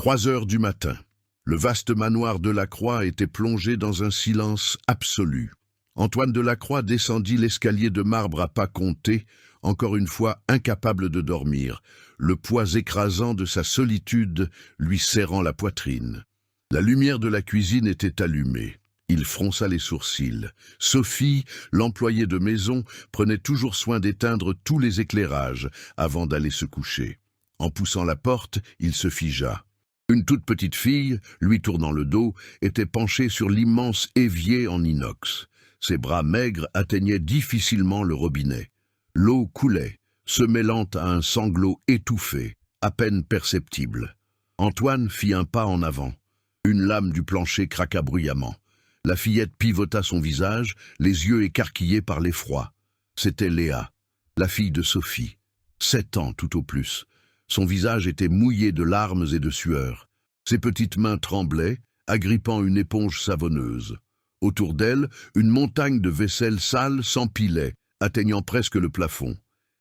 3 heures du matin. Le vaste manoir Delacroix était plongé dans un silence absolu. Antoine Delacroix descendit l'escalier de marbre à pas comptés, encore une fois incapable de dormir, le poids écrasant de sa solitude lui serrant la poitrine. La lumière de la cuisine était allumée. Il fronça les sourcils. Sophie, l'employée de maison, prenait toujours soin d'éteindre tous les éclairages avant d'aller se coucher. En poussant la porte, il se figea. Une toute petite fille, lui tournant le dos, était penchée sur l'immense évier en inox. Ses bras maigres atteignaient difficilement le robinet. L'eau coulait, se mêlant à un sanglot étouffé, à peine perceptible. Antoine fit un pas en avant. Une lame du plancher craqua bruyamment. La fillette pivota son visage, les yeux écarquillés par l'effroi. C'était Léa, la fille de Sophie. 7 ans tout au plus. Son visage était mouillé de larmes et de sueur. Ses petites mains tremblaient, agrippant une éponge savonneuse. Autour d'elle, une montagne de vaisselle sale s'empilait, atteignant presque le plafond.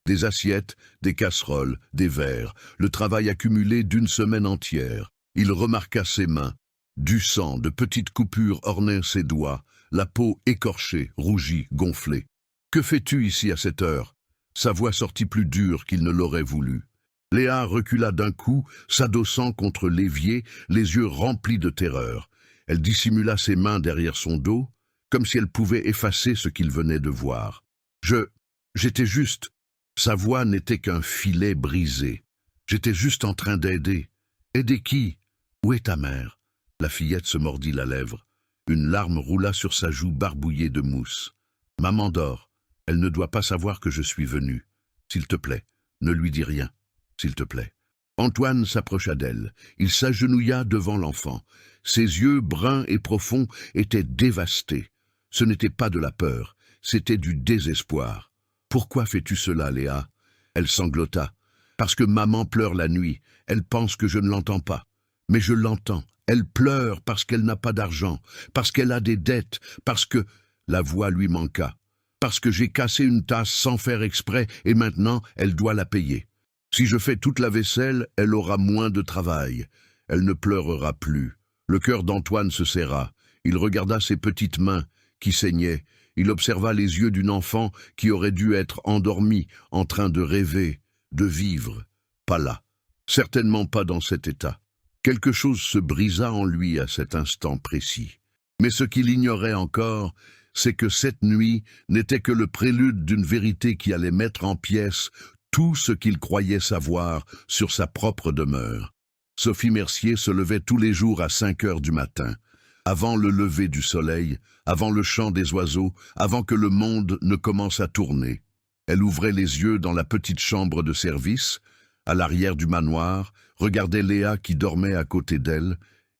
Des assiettes, des casseroles, des verres, le travail accumulé d'une semaine entière. Il remarqua ses mains. Du sang, de petites coupures ornaient ses doigts, la peau écorchée, rougie, gonflée. « Que fais-tu ici à cette heure ?» Sa voix sortit plus dure qu'il ne l'aurait voulu. Léa recula d'un coup, s'adossant contre l'évier, les yeux remplis de terreur. Elle dissimula ses mains derrière son dos, comme si elle pouvait effacer ce qu'il venait de voir. J'étais juste... » Sa voix n'était qu'un filet brisé. « J'étais juste en train d'aider. » « Aider qui? Où est ta mère ?» La fillette se mordit la lèvre. Une larme roula sur sa joue barbouillée de mousse. « Maman dort. Elle ne doit pas savoir que je suis venu. S'il te plaît, ne lui dis rien. S'il te plaît. » Antoine s'approcha d'elle. Il s'agenouilla devant l'enfant. Ses yeux bruns et profonds étaient dévastés. Ce n'était pas de la peur, c'était du désespoir. « Pourquoi fais-tu cela, Léa ?» Elle sanglota. « Parce que maman pleure la nuit. Elle pense que je ne l'entends pas. Mais je l'entends. Elle pleure parce qu'elle n'a pas d'argent, parce qu'elle a des dettes, parce que... » La voix lui manqua. « Parce que j'ai cassé une tasse sans faire exprès et maintenant elle doit la payer. Si je fais toute la vaisselle, elle aura moins de travail. Elle ne pleurera plus. » Le cœur d'Antoine se serra. Il regarda ses petites mains qui saignaient. Il observa les yeux d'une enfant qui aurait dû être endormie, en train de rêver, de vivre. Pas là. Certainement pas dans cet état. Quelque chose se brisa en lui à cet instant précis. Mais ce qu'il ignorait encore, c'est que cette nuit n'était que le prélude d'une vérité qui allait mettre en pièces tout ce qu'il croyait savoir sur sa propre demeure. Sophie Mercier se levait tous les jours à 5 heures du matin, avant le lever du soleil, avant le chant des oiseaux, avant que le monde ne commence à tourner. Elle ouvrait les yeux dans la petite chambre de service, à l'arrière du manoir, regardait Léa qui dormait à côté d'elle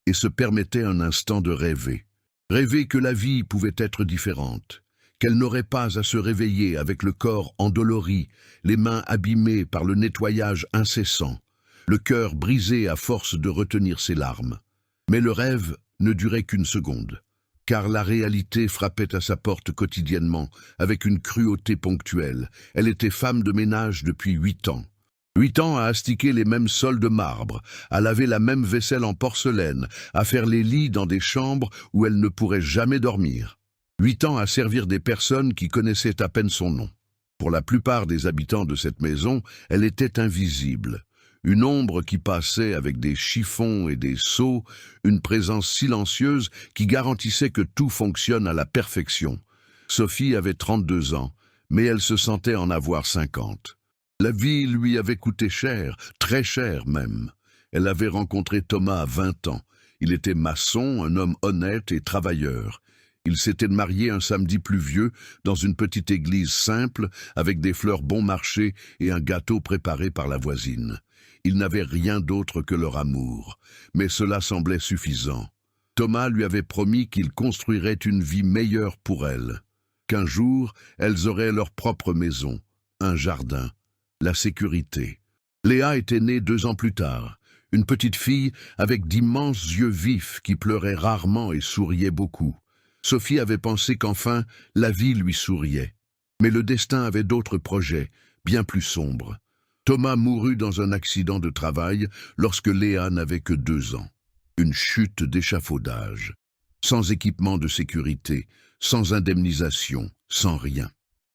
et se permettait un instant de rêver. Rêver que la vie pouvait être différente, qu'elle n'aurait pas à se réveiller avec le corps endolori, les mains abîmées par le nettoyage incessant, le cœur brisé à force de retenir ses larmes. Mais le rêve ne durait qu'une seconde, car la réalité frappait à sa porte quotidiennement avec une cruauté ponctuelle. Elle était femme de ménage depuis 8 ans. 8 ans à astiquer les mêmes sols de marbre, à laver la même vaisselle en porcelaine, à faire les lits dans des chambres où elle ne pourrait jamais dormir. 8 ans à servir des personnes qui connaissaient à peine son nom. Pour la plupart des habitants de cette maison, elle était invisible. Une ombre qui passait avec des chiffons et des seaux, une présence silencieuse qui garantissait que tout fonctionne à la perfection. Sophie avait 32 ans, mais elle se sentait en avoir 50. La vie lui avait coûté cher, très cher même. Elle avait rencontré Thomas à 20 ans. Il était maçon, un homme honnête et travailleur. Ils s'étaient mariés un samedi pluvieux dans une petite église simple avec des fleurs bon marché et un gâteau préparé par la voisine. Ils n'avaient rien d'autre que leur amour, mais cela semblait suffisant. Thomas lui avait promis qu'il construirait une vie meilleure pour elle, qu'un jour elles auraient leur propre maison, un jardin, la sécurité. Léa était née 2 ans plus tard, une petite fille avec d'immenses yeux vifs qui pleuraient rarement et souriait beaucoup. Sophie avait pensé qu'enfin la vie lui souriait. Mais le destin avait d'autres projets, bien plus sombres. Thomas mourut dans un accident de travail lorsque Léa n'avait que 2 ans. Une chute d'échafaudage. Sans équipement de sécurité, sans indemnisation, sans rien.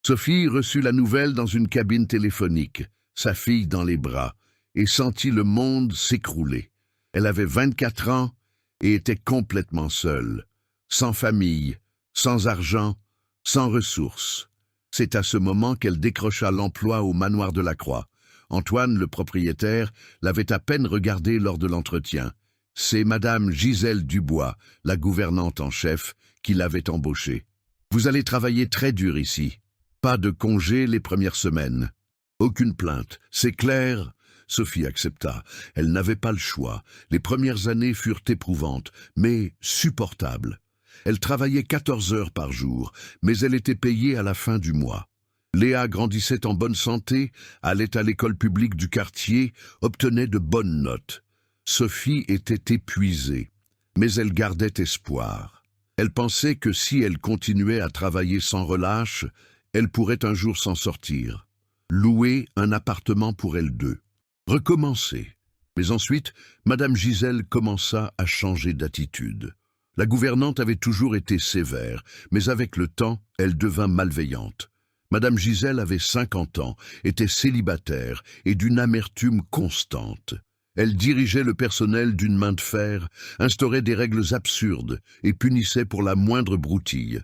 Sophie reçut la nouvelle dans une cabine téléphonique, sa fille dans les bras, et sentit le monde s'écrouler. Elle avait 24 ans et était complètement seule, sans famille, sans argent, sans ressources. C'est à ce moment qu'elle décrocha l'emploi au manoir de la Croix. Antoine, le propriétaire, l'avait à peine regardée lors de l'entretien. C'est Madame Gisèle Dubois, la gouvernante en chef, qui l'avait embauchée. « Vous allez travailler très dur ici. Pas de congé les premières semaines. Aucune plainte. C'est clair ?» Sophie accepta. Elle n'avait pas le choix. Les premières années furent éprouvantes, mais supportables. Elle travaillait 14 heures par jour, mais elle était payée à la fin du mois. Léa grandissait en bonne santé, allait à l'école publique du quartier, obtenait de bonnes notes. Sophie était épuisée, mais elle gardait espoir. Elle pensait que si elle continuait à travailler sans relâche, elle pourrait un jour s'en sortir. Louer un appartement pour elles deux. Recommencer. Mais ensuite, Madame Gisèle commença à changer d'attitude. La gouvernante avait toujours été sévère, mais avec le temps, elle devint malveillante. Madame Gisèle avait 50 ans, était célibataire et d'une amertume constante. Elle dirigeait le personnel d'une main de fer, instaurait des règles absurdes et punissait pour la moindre broutille.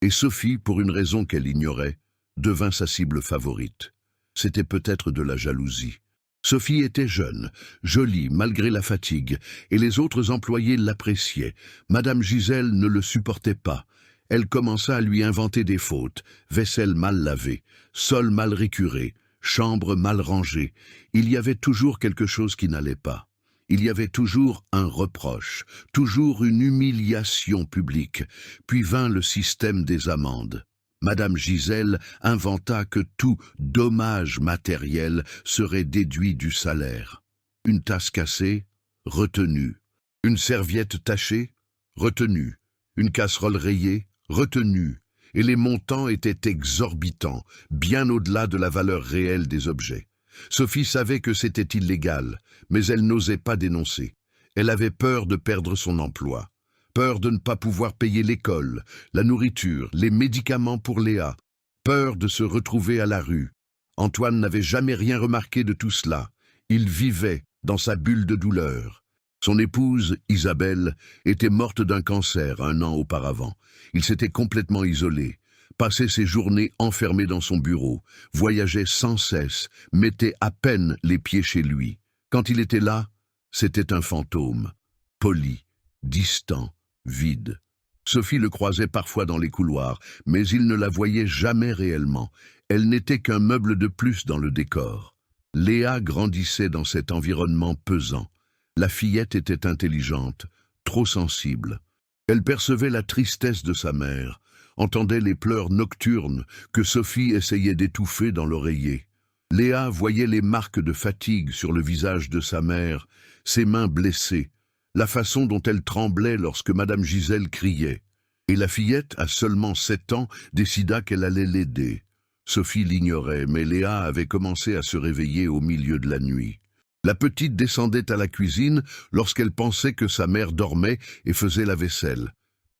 Et Sophie, pour une raison qu'elle ignorait, devint sa cible favorite. C'était peut-être de la jalousie. Sophie était jeune, jolie malgré la fatigue, et les autres employés l'appréciaient. Madame Gisèle ne le supportait pas. Elle commença à lui inventer des fautes, vaisselle mal lavée, sol mal récuré, chambre mal rangée. Il y avait toujours quelque chose qui n'allait pas. Il y avait toujours un reproche, toujours une humiliation publique, puis vint le système des amendes. Madame Gisèle inventa que tout dommage matériel serait déduit du salaire. Une tasse cassée, retenue. Une serviette tachée, retenue. Une casserole rayée, retenue. Et les montants étaient exorbitants, bien au-delà de la valeur réelle des objets. Sophie savait que c'était illégal, mais elle n'osait pas dénoncer. Elle avait peur de perdre son emploi. Peur de ne pas pouvoir payer l'école, la nourriture, les médicaments pour Léa. Peur de se retrouver à la rue. Antoine n'avait jamais rien remarqué de tout cela. Il vivait dans sa bulle de douleur. Son épouse, Isabelle, était morte d'un cancer 1 an auparavant. Il s'était complètement isolé, passait ses journées enfermé dans son bureau, voyageait sans cesse, mettait à peine les pieds chez lui. Quand il était là, c'était un fantôme, poli, distant, vide. Sophie le croisait parfois dans les couloirs, mais il ne la voyait jamais réellement. Elle n'était qu'un meuble de plus dans le décor. Léa grandissait dans cet environnement pesant. La fillette était intelligente, trop sensible. Elle percevait la tristesse de sa mère, entendait les pleurs nocturnes que Sophie essayait d'étouffer dans l'oreiller. Léa voyait les marques de fatigue sur le visage de sa mère, ses mains blessées, la façon dont elle tremblait lorsque Madame Gisèle criait. Et la fillette, à seulement 7 ans, décida qu'elle allait l'aider. Sophie l'ignorait, mais Léa avait commencé à se réveiller au milieu de la nuit. La petite descendait à la cuisine lorsqu'elle pensait que sa mère dormait et faisait la vaisselle.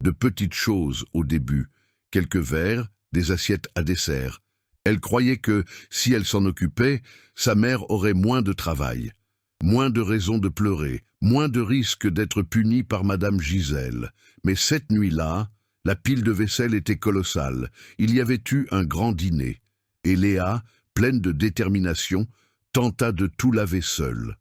De petites choses au début, quelques verres, des assiettes à dessert. Elle croyait que, si elle s'en occupait, sa mère aurait moins de travail. Moins de raisons de pleurer, moins de risques d'être punie par Madame Gisèle. Mais cette nuit-là, la pile de vaisselle était colossale. Il y avait eu un grand dîner. Et Léa, pleine de détermination, tenta de tout laver seule.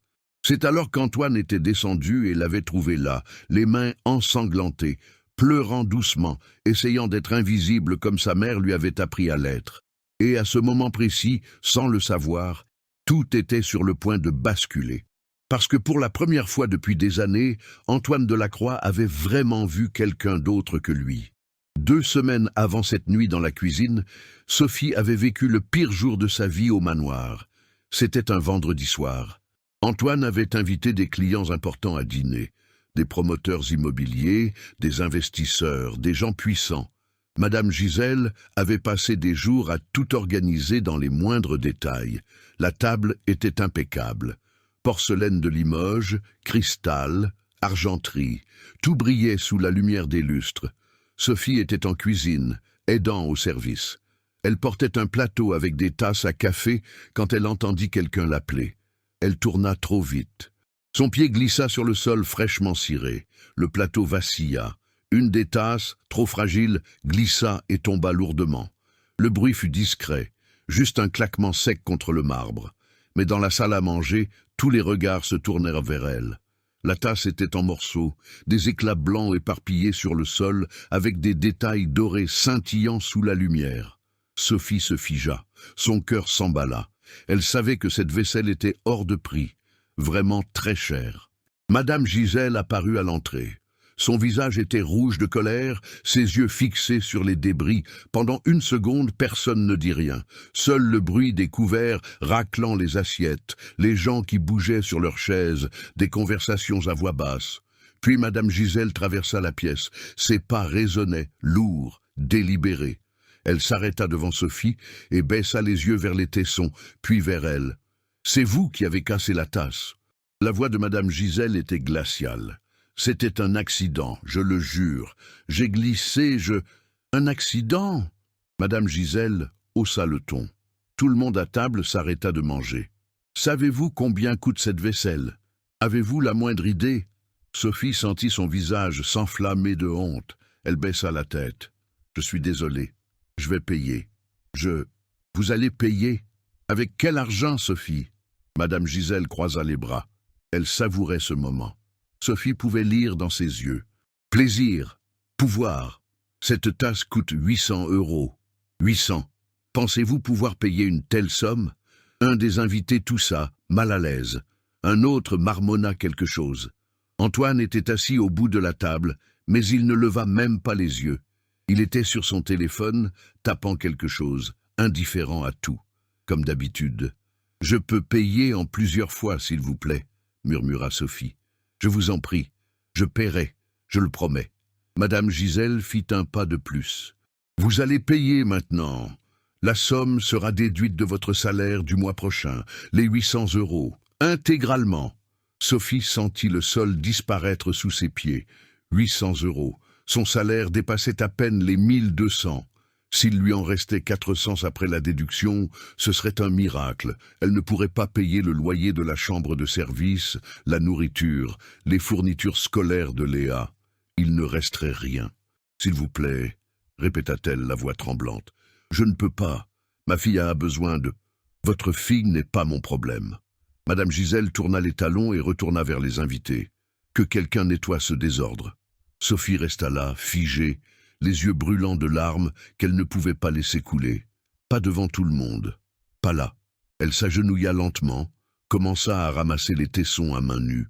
C'est alors qu'Antoine était descendu et l'avait trouvée là, les mains ensanglantées, pleurant doucement, essayant d'être invisible comme sa mère lui avait appris à l'être. Et à ce moment précis, sans le savoir, tout était sur le point de basculer. Parce que pour la première fois depuis des années, Antoine de la Croix avait vraiment vu quelqu'un d'autre que lui. 2 semaines avant cette nuit dans la cuisine, Sophie avait vécu le pire jour de sa vie au manoir. C'était un vendredi soir. Antoine avait invité des clients importants à dîner, des promoteurs immobiliers, des investisseurs, des gens puissants. Madame Gisèle avait passé des jours à tout organiser dans les moindres détails. La table était impeccable. Porcelaine de Limoges, cristal, argenterie, tout brillait sous la lumière des lustres. Sophie était en cuisine, aidant au service. Elle portait un plateau avec des tasses à café quand elle entendit quelqu'un l'appeler. Elle tourna trop vite. Son pied glissa sur le sol fraîchement ciré. Le plateau vacilla. Une des tasses, trop fragile, glissa et tomba lourdement. Le bruit fut discret, juste un claquement sec contre le marbre. Mais dans la salle à manger, tous les regards se tournèrent vers elle. La tasse était en morceaux, des éclats blancs éparpillés sur le sol, avec des détails dorés scintillant sous la lumière. Sophie se figea, son cœur s'emballa. Elle savait que cette vaisselle était hors de prix, vraiment très chère. Madame Gisèle apparut à l'entrée. Son visage était rouge de colère, ses yeux fixés sur les débris. Pendant une seconde, personne ne dit rien. Seul le bruit des couverts raclant les assiettes, les gens qui bougeaient sur leurs chaises, des conversations à voix basse. Puis Madame Gisèle traversa la pièce. Ses pas résonnaient, lourds, délibérés. Elle s'arrêta devant Sophie et baissa les yeux vers les tessons, puis vers elle. « C'est vous qui avez cassé la tasse. » La voix de Madame Gisèle était glaciale. « C'était un accident, je le jure. J'ai glissé, Un accident ?» Madame Gisèle haussa le ton. Tout le monde à table s'arrêta de manger. « Savez-vous combien coûte cette vaisselle? Avez-vous la moindre idée ?» Sophie sentit son visage s'enflammer de honte. Elle baissa la tête. « Je suis désolée. Je vais payer. Vous allez payer? Avec quel argent, Sophie ?» Madame Gisèle croisa les bras. Elle savourait ce moment. Sophie pouvait lire dans ses yeux. Plaisir, pouvoir. Cette tasse coûte 800 €. 800. Pensez-vous pouvoir payer une telle somme? Un des invités toussa, mal à l'aise. Un autre marmonna quelque chose. Antoine était assis au bout de la table, mais il ne leva même pas les yeux. Il était sur son téléphone, tapant quelque chose, indifférent à tout, comme d'habitude. « Je peux payer en plusieurs fois, s'il vous plaît, » murmura Sophie. « Je vous en prie, je paierai, je le promets. » Madame Gisèle fit un pas de plus. « Vous allez payer maintenant. La somme sera déduite de votre salaire du mois prochain, les 800 €, intégralement. » Sophie sentit le sol disparaître sous ses pieds. 800 €. Son salaire dépassait à peine les 1200. S'il lui en restait 400 après la déduction, ce serait un miracle. Elle ne pourrait pas payer le loyer de la chambre de service, la nourriture, les fournitures scolaires de Léa. Il ne resterait rien. « S'il vous plaît, » répéta-t-elle, la voix tremblante. « Je ne peux pas. Ma fille a besoin de... Votre fille n'est pas mon problème. » Madame Gisèle tourna les talons et retourna vers les invités. Que quelqu'un nettoie ce désordre. Sophie resta là, figée, les yeux brûlants de larmes qu'elle ne pouvait pas laisser couler. Pas devant tout le monde. Pas là. Elle s'agenouilla lentement, commença à ramasser les tessons à main nue.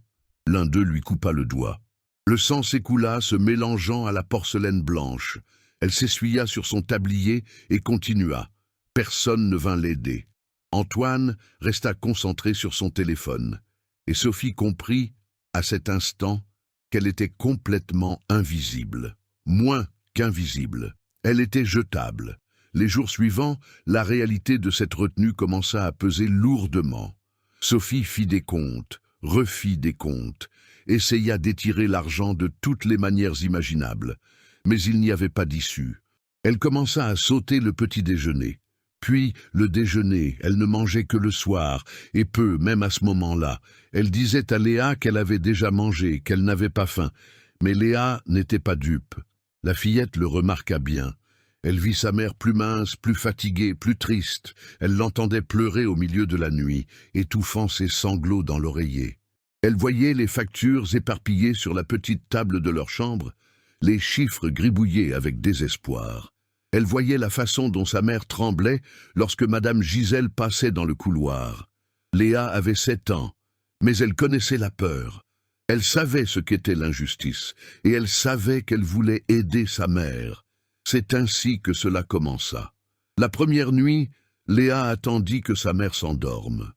L'un d'eux lui coupa le doigt. Le sang s'écoula, se mélangeant à la porcelaine blanche. Elle s'essuya sur son tablier et continua. Personne ne vint l'aider. Antoine resta concentré sur son téléphone. Et Sophie comprit, à cet instant, qu'elle était complètement invisible. Moins qu'invisible. Elle était jetable. Les jours suivants, la réalité de cette retenue commença à peser lourdement. Sophie fit des comptes, refit des comptes, essaya d'étirer l'argent de toutes les manières imaginables, mais il n'y avait pas d'issue. Elle commença à sauter le petit déjeuner. Puis, le déjeuner, elle ne mangeait que le soir, et peu, même à ce moment-là. Elle disait à Léa qu'elle avait déjà mangé, qu'elle n'avait pas faim. Mais Léa n'était pas dupe. La fillette le remarqua bien. Elle vit sa mère plus mince, plus fatiguée, plus triste. Elle l'entendait pleurer au milieu de la nuit, étouffant ses sanglots dans l'oreiller. Elle voyait les factures éparpillées sur la petite table de leur chambre, les chiffres gribouillés avec désespoir. Elle voyait la façon dont sa mère tremblait lorsque Madame Gisèle passait dans le couloir. Léa avait 7 ans, mais elle connaissait la peur. Elle savait ce qu'était l'injustice, et elle savait qu'elle voulait aider sa mère. C'est ainsi que cela commença. La première nuit, Léa attendit que sa mère s'endorme.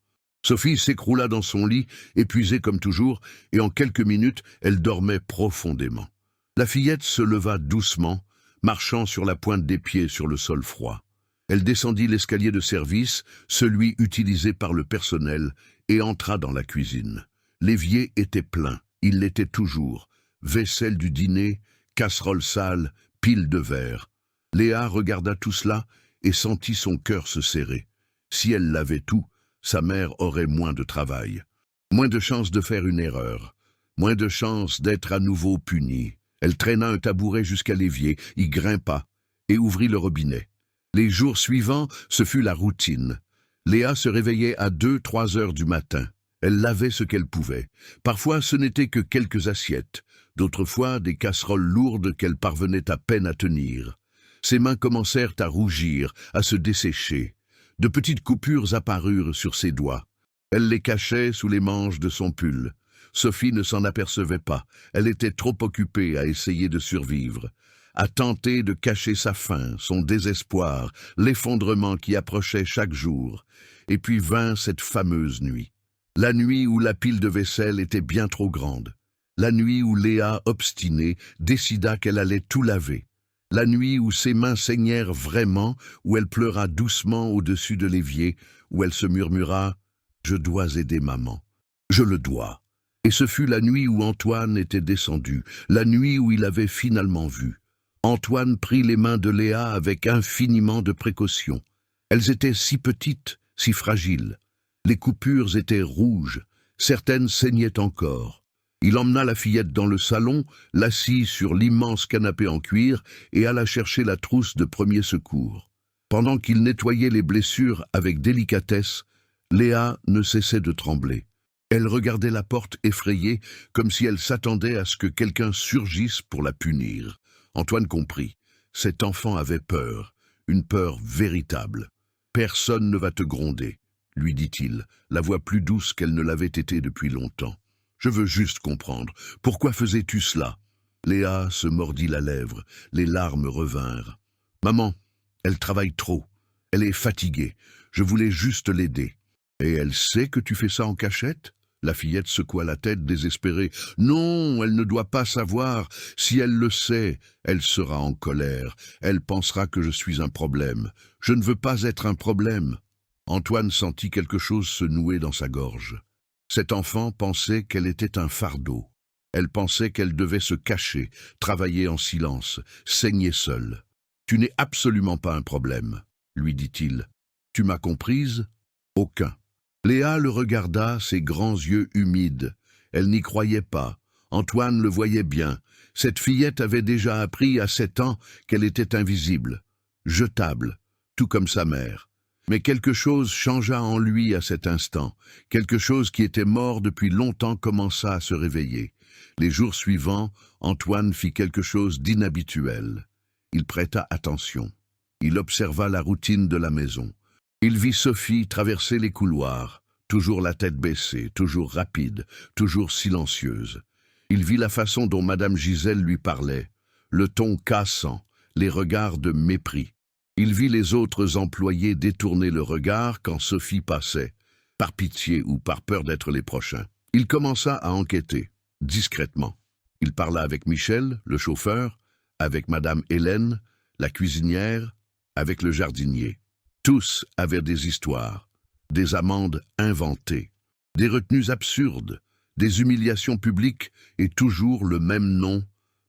Sophie s'écroula dans son lit, épuisée comme toujours, et en quelques minutes, elle dormait profondément. La fillette se leva doucement, marchant sur la pointe des pieds sur le sol froid. Elle descendit l'escalier de service, celui utilisé par le personnel, et entra dans la cuisine. L'évier était plein, il l'était toujours. Vaisselle du dîner, casserole sale, pile de verre. Léa regarda tout cela et sentit son cœur se serrer. Si elle l'avait tout, sa mère aurait moins de travail. Moins de chances de faire une erreur. Moins de chances d'être à nouveau punie. Elle traîna un tabouret jusqu'à l'évier, y grimpa et ouvrit le robinet. Les jours suivants, ce fut la routine. Léa se réveillait à 2-3 heures du matin. Elle lavait ce qu'elle pouvait. Parfois, ce n'était que quelques assiettes. D'autres fois, des casseroles lourdes qu'elle parvenait à peine à tenir. Ses mains commencèrent à rougir, à se dessécher. De petites coupures apparurent sur ses doigts. Elle les cachait sous les manches de son pull. Sophie ne s'en apercevait pas. Elle était trop occupée à essayer de survivre, à tenter de cacher sa faim, son désespoir, l'effondrement qui approchait chaque jour. Et puis vint cette fameuse nuit. La nuit où la pile de vaisselle était bien trop grande. La nuit où Léa, obstinée, décida qu'elle allait tout laver. La nuit où ses mains saignèrent vraiment, où elle pleura doucement au-dessus de l'évier, où elle se murmura « Je dois aider maman. Je le dois. » Et ce fut la nuit où Antoine était descendu, la nuit où il avait finalement vu. Antoine prit les mains de Léa avec infiniment de précaution. Elles étaient si petites, si fragiles. Les coupures étaient rouges, certaines saignaient encore. Il emmena la fillette dans le salon, l'assit sur l'immense canapé en cuir et alla chercher la trousse de premier secours. Pendant qu'il nettoyait les blessures avec délicatesse, Léa ne cessait de trembler. Elle regardait la porte effrayée, comme si elle s'attendait à ce que quelqu'un surgisse pour la punir. Antoine comprit. Cet enfant avait peur, une peur véritable. « Personne ne va te gronder », lui dit-il, la voix plus douce qu'elle ne l'avait été depuis longtemps. « Je veux juste comprendre. Pourquoi faisais-tu cela ?» Léa se mordit la lèvre. Les larmes revinrent. « Maman, elle travaille trop. Elle est fatiguée. Je voulais juste l'aider. »« Et elle sait que tu fais ça en cachette ?» La fillette secoua la tête désespérée. « Non, elle ne doit pas savoir. Si elle le sait, elle sera en colère. Elle pensera que je suis un problème. Je ne veux pas être un problème. » Antoine sentit quelque chose se nouer dans sa gorge. Cet enfant pensait qu'elle était un fardeau. Elle pensait qu'elle devait se cacher, travailler en silence, saigner seule. « Tu n'es absolument pas un problème, » lui dit-il. « Tu m'as comprise ? Aucun. » Léa le regarda, ses grands yeux humides. Elle n'y croyait pas. Antoine le voyait bien. Cette fillette avait déjà appris à 7 ans qu'elle était invisible, jetable, tout comme sa mère. Mais quelque chose changea en lui à cet instant. Quelque chose qui était mort depuis longtemps commença à se réveiller. Les jours suivants, Antoine fit quelque chose d'inhabituel. Il prêta attention. Il observa la routine de la maison. Il vit Sophie traverser les couloirs, toujours la tête baissée, toujours rapide, toujours silencieuse. Il vit la façon dont Madame Gisèle lui parlait, le ton cassant, les regards de mépris. Il vit les autres employés détourner le regard quand Sophie passait, par pitié ou par peur d'être les prochains. Il commença à enquêter, discrètement. Il parla avec Michel, le chauffeur, avec Madame Hélène, la cuisinière, avec le jardinier. Tous avaient des histoires, des amendes inventées, des retenues absurdes, des humiliations publiques et toujours le même nom,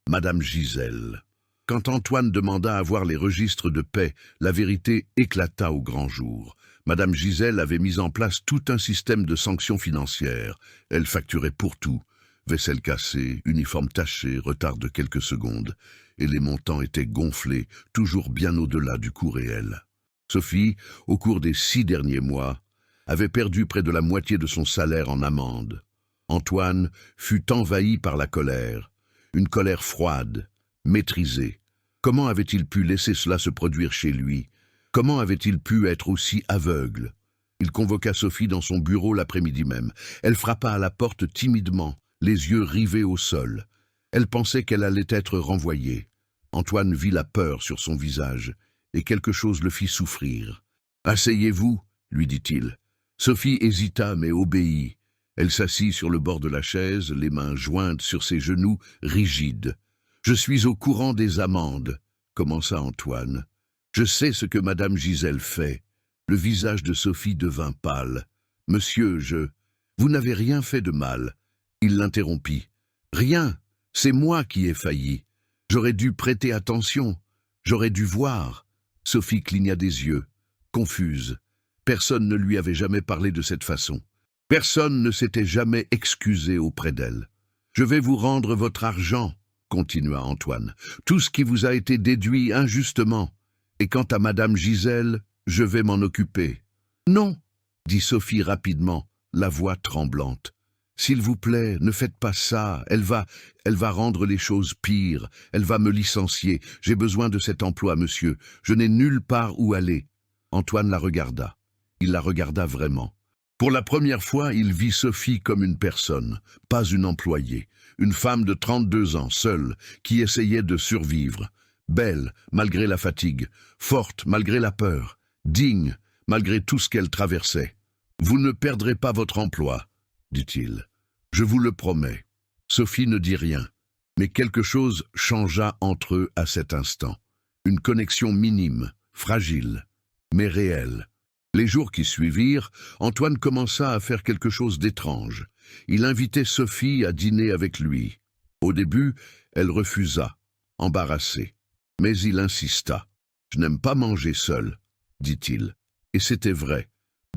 Madame Gisèle. Quand Antoine demanda à voir les registres de paie, la vérité éclata au grand jour. Madame Gisèle avait mis en place tout un système de sanctions financières. Elle facturait pour tout. Vaisselle cassée, uniforme taché, retard de quelques secondes. Et les montants étaient gonflés, toujours bien au-delà du coût réel. Sophie, au cours des 6 derniers mois, avait perdu près de la moitié de son salaire en amendes. Antoine fut envahi par la colère, une colère froide, maîtrisée. Comment avait-il pu laisser cela se produire chez lui? Comment avait-il pu être aussi aveugle? Il convoqua Sophie dans son bureau l'après-midi même. Elle frappa à la porte timidement, les yeux rivés au sol. Elle pensait qu'elle allait être renvoyée. Antoine vit la peur sur son visage, et quelque chose le fit souffrir. « Asseyez-vous, » lui dit-il. Sophie hésita, mais obéit. Elle s'assit sur le bord de la chaise, les mains jointes sur ses genoux, rigides. « Je suis au courant des amendes, » commença Antoine. Je sais ce que madame Gisèle fait. Le visage de Sophie devint pâle. Monsieur, vous n'avez rien fait de mal. Il l'interrompit. Rien, c'est moi qui ai failli. J'aurais dû prêter attention. J'aurais dû voir. Sophie cligna des yeux, confuse. Personne ne lui avait jamais parlé de cette façon. Personne ne s'était jamais excusé auprès d'elle. Je vais vous rendre votre argent, continua Antoine. Tout ce qui vous a été déduit injustement. Et quant à madame Gisèle, je vais m'en occuper. Non, dit Sophie rapidement, la voix tremblante. S'il vous plaît, ne faites pas ça, elle va rendre les choses pires, elle va me licencier, j'ai besoin de cet emploi, monsieur, je n'ai nulle part où aller. Antoine la regarda. Il la regarda vraiment. Pour la première fois, il vit Sophie comme une personne, pas une employée, une femme de 32 ans, seule, qui essayait de survivre, belle, malgré la fatigue, forte, malgré la peur, digne, malgré tout ce qu'elle traversait. « Vous ne perdrez pas votre emploi, » dit-il. « Je vous le promets. » Sophie ne dit rien, mais quelque chose changea entre eux à cet instant. Une connexion minime, fragile, mais réelle. Les jours qui suivirent, Antoine commença à faire quelque chose d'étrange. Il invitait Sophie à dîner avec lui. Au début, elle refusa, embarrassée. Mais il insista. « Je n'aime pas manger seul, » dit-il. Et c'était vrai.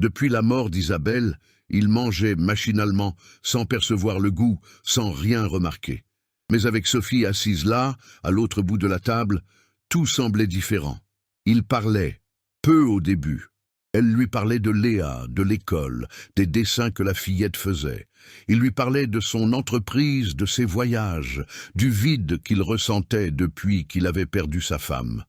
Depuis la mort d'Isabelle, il mangeait machinalement, sans percevoir le goût, sans rien remarquer. Mais avec Sophie assise là, à l'autre bout de la table, tout semblait différent. Il parlait, peu au début. Elle lui parlait de Léa, de l'école, des dessins que la fillette faisait. Il lui parlait de son entreprise, de ses voyages, du vide qu'il ressentait depuis qu'il avait perdu sa femme.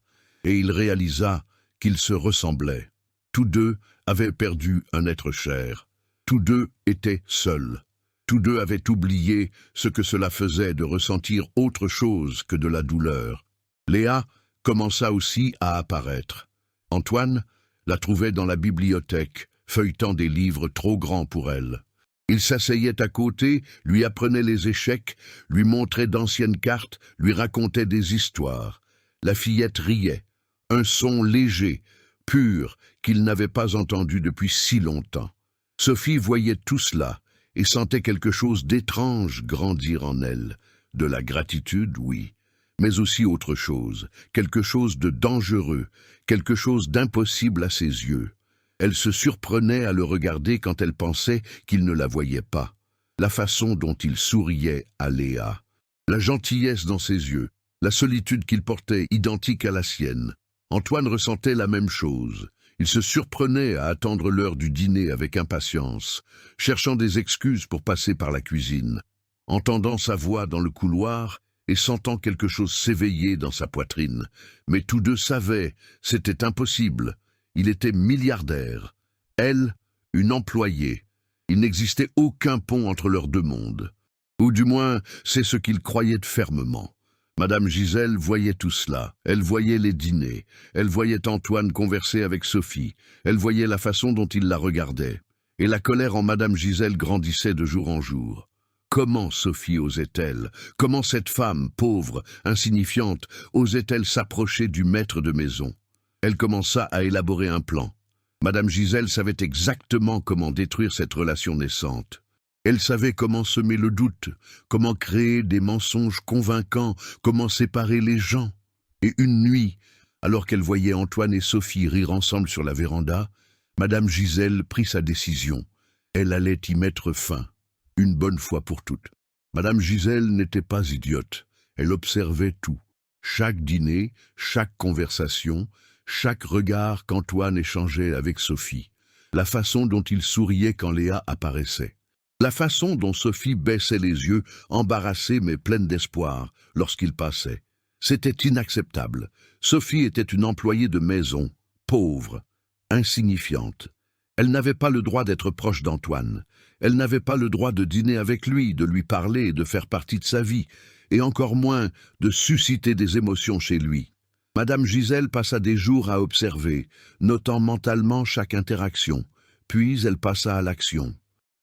Et il réalisa qu'ils se ressemblaient. Tous deux avaient perdu un être cher. Tous deux étaient seuls. Tous deux avaient oublié ce que cela faisait de ressentir autre chose que de la douleur. Léa commença aussi à apparaître. Antoine la trouvait dans la bibliothèque, feuilletant des livres trop grands pour elle. Il s'asseyait à côté, lui apprenait les échecs, lui montrait d'anciennes cartes, lui racontait des histoires. La fillette riait, un son léger, pur, qu'il n'avait pas entendu depuis si longtemps. Sophie voyait tout cela et sentait quelque chose d'étrange grandir en elle. De la gratitude, oui, mais aussi autre chose, quelque chose de dangereux, quelque chose d'impossible à ses yeux. Elle se surprenait à le regarder quand elle pensait qu'il ne la voyait pas. La façon dont il souriait à Léa, la gentillesse dans ses yeux, la solitude qu'il portait identique à la sienne. Antoine ressentait la même chose. Il se surprenait à attendre l'heure du dîner avec impatience, cherchant des excuses pour passer par la cuisine, entendant sa voix dans le couloir et sentant quelque chose s'éveiller dans sa poitrine. Mais tous deux savaient, c'était impossible. Il était milliardaire. Elle, une employée. Il n'existait aucun pont entre leurs deux mondes. Ou du moins, c'est ce qu'il croyait fermement. Madame Gisèle voyait tout cela. Elle voyait les dîners. Elle voyait Antoine converser avec Sophie. Elle voyait la façon dont il la regardait. Et la colère en Madame Gisèle grandissait de jour en jour. Comment Sophie osait-elle? Comment cette femme, pauvre, insignifiante, osait-elle s'approcher du maître de maison? Elle commença à élaborer un plan. Madame Gisèle savait exactement comment détruire cette relation naissante. Elle savait comment semer le doute, comment créer des mensonges convaincants, comment séparer les gens. Et une nuit, alors qu'elle voyait Antoine et Sophie rire ensemble sur la véranda, Madame Gisèle prit sa décision. Elle allait y mettre fin, une bonne fois pour toutes. Madame Gisèle n'était pas idiote. Elle observait tout. Chaque dîner, chaque conversation, chaque regard qu'Antoine échangeait avec Sophie. La façon dont il souriait quand Léa apparaissait. La façon dont Sophie baissait les yeux, embarrassée mais pleine d'espoir, lorsqu'il passait. C'était inacceptable. Sophie était une employée de maison, pauvre, insignifiante. Elle n'avait pas le droit d'être proche d'Antoine. Elle n'avait pas le droit de dîner avec lui, de lui parler et de faire partie de sa vie, et encore moins de susciter des émotions chez lui. Madame Gisèle passa des jours à observer, notant mentalement chaque interaction, puis elle passa à l'action.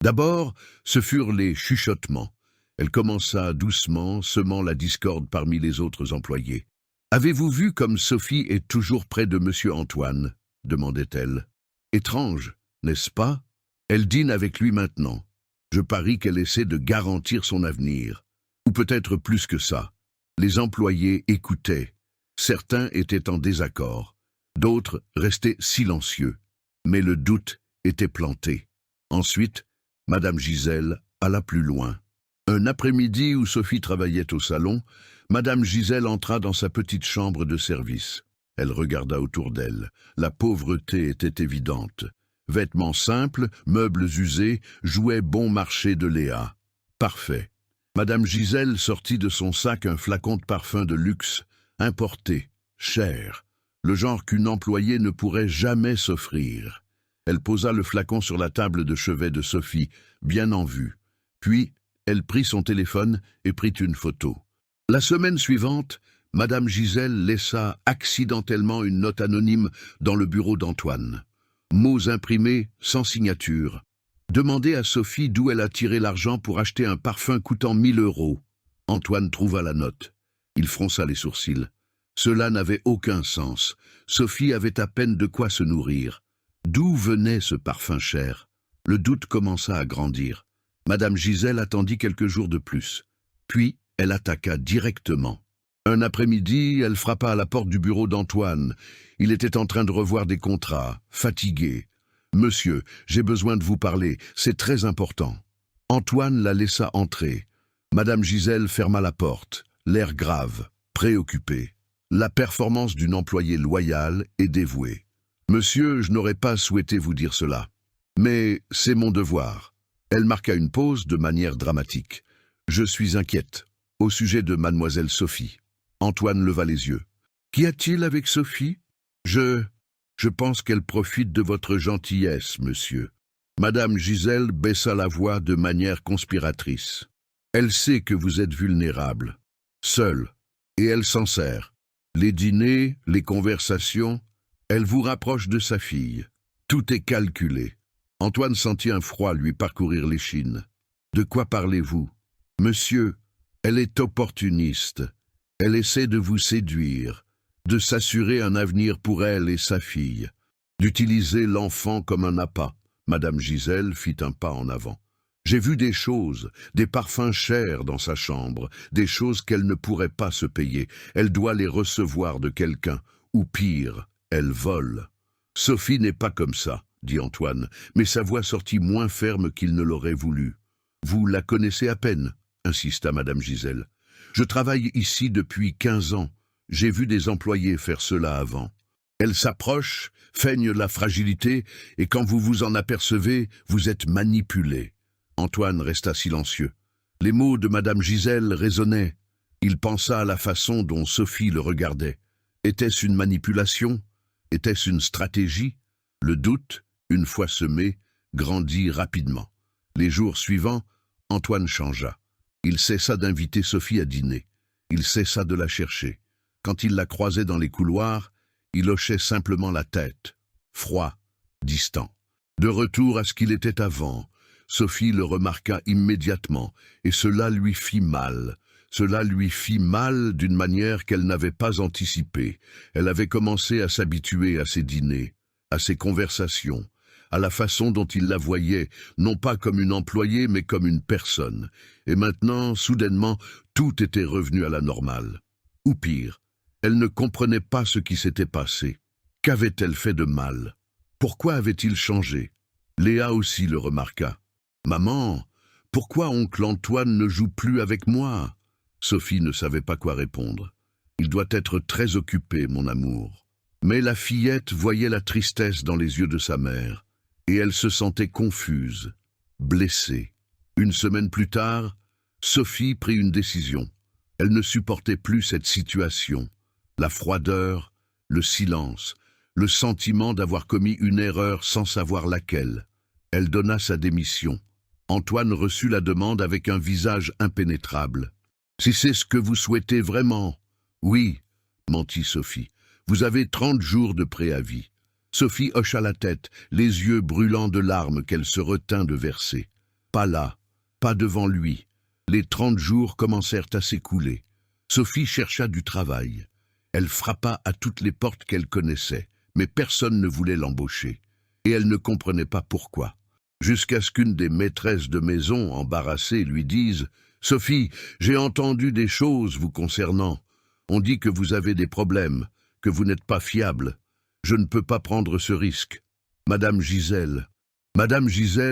D'abord, ce furent les chuchotements. Elle commença doucement, semant la discorde parmi les autres employés. Avez-vous vu comme Sophie est toujours près de Monsieur Antoine demandait-elle. Étrange, n'est-ce pas? Elle dîne avec lui maintenant. Je parie qu'elle essaie de garantir son avenir. Ou peut-être plus que ça. Les employés écoutaient. Certains étaient en désaccord. D'autres restaient silencieux. Mais le doute était planté. Ensuite, Madame Gisèle alla plus loin. Un après-midi où Sophie travaillait au salon, Madame Gisèle entra dans sa petite chambre de service. Elle regarda autour d'elle. La pauvreté était évidente. Vêtements simples, meubles usés, jouets bon marché de Léa. Parfait. Madame Gisèle sortit de son sac un flacon de parfum de luxe, importé, cher, le genre qu'une employée ne pourrait jamais s'offrir. Elle posa le flacon sur la table de chevet de Sophie, bien en vue. Puis, elle prit son téléphone et prit une photo. La semaine suivante, Madame Gisèle laissa accidentellement une note anonyme dans le bureau d'Antoine. Mots imprimés sans signature. Demandez à Sophie d'où elle a tiré l'argent pour acheter un parfum coûtant 1 000 €. Antoine trouva la note. Il fronça les sourcils. Cela n'avait aucun sens. Sophie avait à peine de quoi se nourrir. D'où venait ce parfum cher? Le doute commença à grandir. Madame Gisèle attendit quelques jours de plus. Puis, elle attaqua directement. Un après-midi, elle frappa à la porte du bureau d'Antoine. Il était en train de revoir des contrats, fatigué. « Monsieur, j'ai besoin de vous parler, c'est très important. » Antoine la laissa entrer. Madame Gisèle ferma la porte, l'air grave, préoccupé. La performance d'une employée loyale et dévouée. « Monsieur, je n'aurais pas souhaité vous dire cela. Mais c'est mon devoir. » Elle marqua une pause de manière dramatique. « Je suis inquiète. Au sujet de mademoiselle Sophie. » Antoine leva les yeux. « Qu'y a-t-il avec Sophie? » Je pense qu'elle profite de votre gentillesse, monsieur. » Madame Gisèle baissa la voix de manière conspiratrice. « Elle sait que vous êtes vulnérable, seule, et elle s'en sert. Les dîners, les conversations, elle vous rapproche de sa fille. Tout est calculé. » Antoine sentit un froid lui parcourir l'échine. « De quoi parlez-vous? »« Monsieur, elle est opportuniste. Elle essaie de vous séduire, de s'assurer un avenir pour elle et sa fille, d'utiliser l'enfant comme un appât. » Madame Gisèle fit un pas en avant. « J'ai vu des choses, des parfums chers dans sa chambre, des choses qu'elle ne pourrait pas se payer. Elle doit les recevoir de quelqu'un, ou pire, elle vole. »« Sophie n'est pas comme ça, » dit Antoine, mais sa voix sortit moins ferme qu'il ne l'aurait voulu. « Vous la connaissez à peine, » insista Madame Gisèle. « Je travaille ici depuis 15 ans. J'ai vu des employés faire cela avant. Elle s'approche, feigne la fragilité, et quand vous vous en apercevez, vous êtes manipulé. » Antoine resta silencieux. Les mots de Madame Gisèle résonnaient. Il pensa à la façon dont Sophie le regardait. Était-ce une manipulation? Était-ce une stratégie? Le doute, une fois semé, grandit rapidement. Les jours suivants, Antoine changea. Il cessa d'inviter Sophie à dîner. Il cessa de la chercher. Quand il la croisait dans les couloirs, il hochait simplement la tête, froid, distant. De retour à ce qu'il était avant, Sophie le remarqua immédiatement, et cela lui fit mal. Cela lui fit mal d'une manière qu'elle n'avait pas anticipée. Elle avait commencé à s'habituer à ses dîners, à ses conversations, à la façon dont il la voyait, non pas comme une employée, mais comme une personne. Et maintenant, soudainement, tout était revenu à la normale. Ou pire, elle ne comprenait pas ce qui s'était passé. Qu'avait-elle fait de mal? Pourquoi avait-il changé? Léa aussi le remarqua. « Maman, pourquoi oncle Antoine ne joue plus avec moi ?» Sophie ne savait pas quoi répondre. « Il doit être très occupé, mon amour. » Mais la fillette voyait la tristesse dans les yeux de sa mère, et elle se sentait confuse, blessée. Une semaine plus tard, Sophie prit une décision. Elle ne supportait plus cette situation. La froideur, le silence, le sentiment d'avoir commis une erreur sans savoir laquelle. Elle donna sa démission. Antoine reçut la demande avec un visage impénétrable. « Si c'est ce que vous souhaitez vraiment. »« Oui, » mentit Sophie. « Vous avez 30 jours de préavis. » Sophie hocha la tête, les yeux brûlants de larmes qu'elle se retint de verser. Pas là, pas devant lui. Les 30 jours commencèrent à s'écouler. Sophie chercha du travail. Elle frappa à toutes les portes qu'elle connaissait, mais personne ne voulait l'embaucher. Et elle ne comprenait pas pourquoi. Jusqu'à ce qu'une des maîtresses de maison, embarrassée, lui dise « Sophie, j'ai entendu des choses vous concernant. On dit que vous avez des problèmes, que vous n'êtes pas fiable. Je ne peux pas prendre ce risque. » Madame Gisèle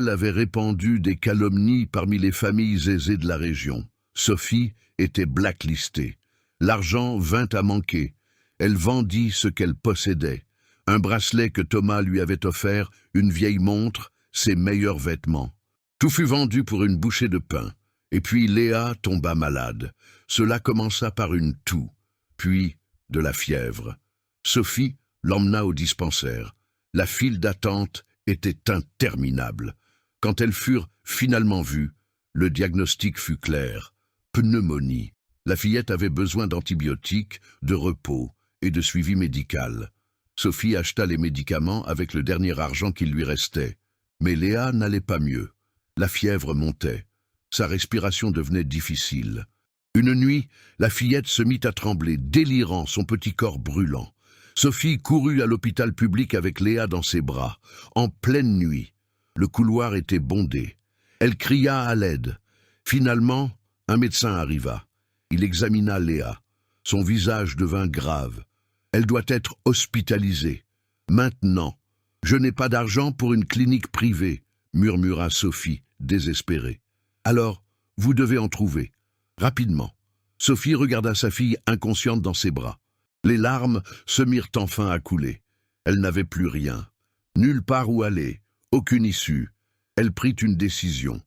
avait répandu des calomnies parmi les familles aisées de la région. Sophie était blacklistée. L'argent vint à manquer. Elle vendit ce qu'elle possédait. Un bracelet que Thomas lui avait offert, une vieille montre, ses meilleurs vêtements. Tout fut vendu pour une bouchée de pain. Et puis Léa tomba malade. Cela commença par une toux, puis de la fièvre. Sophie l'emmena au dispensaire. La file d'attente était interminable. Quand elles furent finalement vues, le diagnostic fut clair. Pneumonie. La fillette avait besoin d'antibiotiques, de repos et de suivi médical. Sophie acheta les médicaments avec le dernier argent qu'il lui restait. Mais Léa n'allait pas mieux. La fièvre montait. Sa respiration devenait difficile. Une nuit, la fillette se mit à trembler, délirant, son petit corps brûlant. Sophie courut à l'hôpital public avec Léa dans ses bras, en pleine nuit. Le couloir était bondé. Elle cria à l'aide. Finalement, un médecin arriva. Il examina Léa. Son visage devint grave. « Elle doit être hospitalisée. Maintenant. Je n'ai pas d'argent pour une clinique privée, » murmura Sophie, désespérée. « Alors, vous devez en trouver. Rapidement. » Sophie regarda sa fille inconsciente dans ses bras. Les larmes se mirent enfin à couler. Elle n'avait plus rien. Nulle part où aller, aucune issue. Elle prit une décision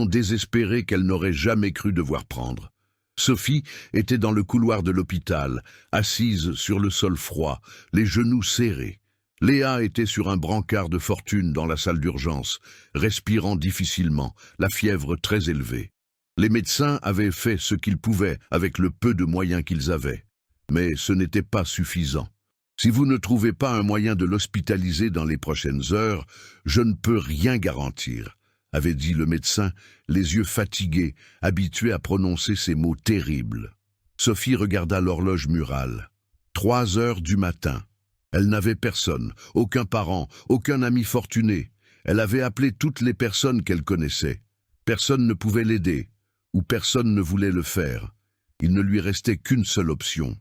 désespérée qu'elle n'aurait jamais cru devoir prendre. Sophie était dans le couloir de l'hôpital, assise sur le sol froid, les genoux serrés. Léa était sur un brancard de fortune dans la salle d'urgence, respirant difficilement, la fièvre très élevée. Les médecins avaient fait ce qu'ils pouvaient avec le peu de moyens qu'ils avaient. Mais ce n'était pas suffisant. « Si vous ne trouvez pas un moyen de l'hospitaliser dans les prochaines heures, je ne peux rien garantir », avait dit le médecin, les yeux fatigués, habitué à prononcer ces mots terribles. Sophie regarda l'horloge murale. 3 heures du matin. Elle n'avait personne, aucun parent, aucun ami fortuné. Elle avait appelé toutes les personnes qu'elle connaissait. Personne ne pouvait l'aider, ou personne ne voulait le faire. Il ne lui restait qu'une seule option.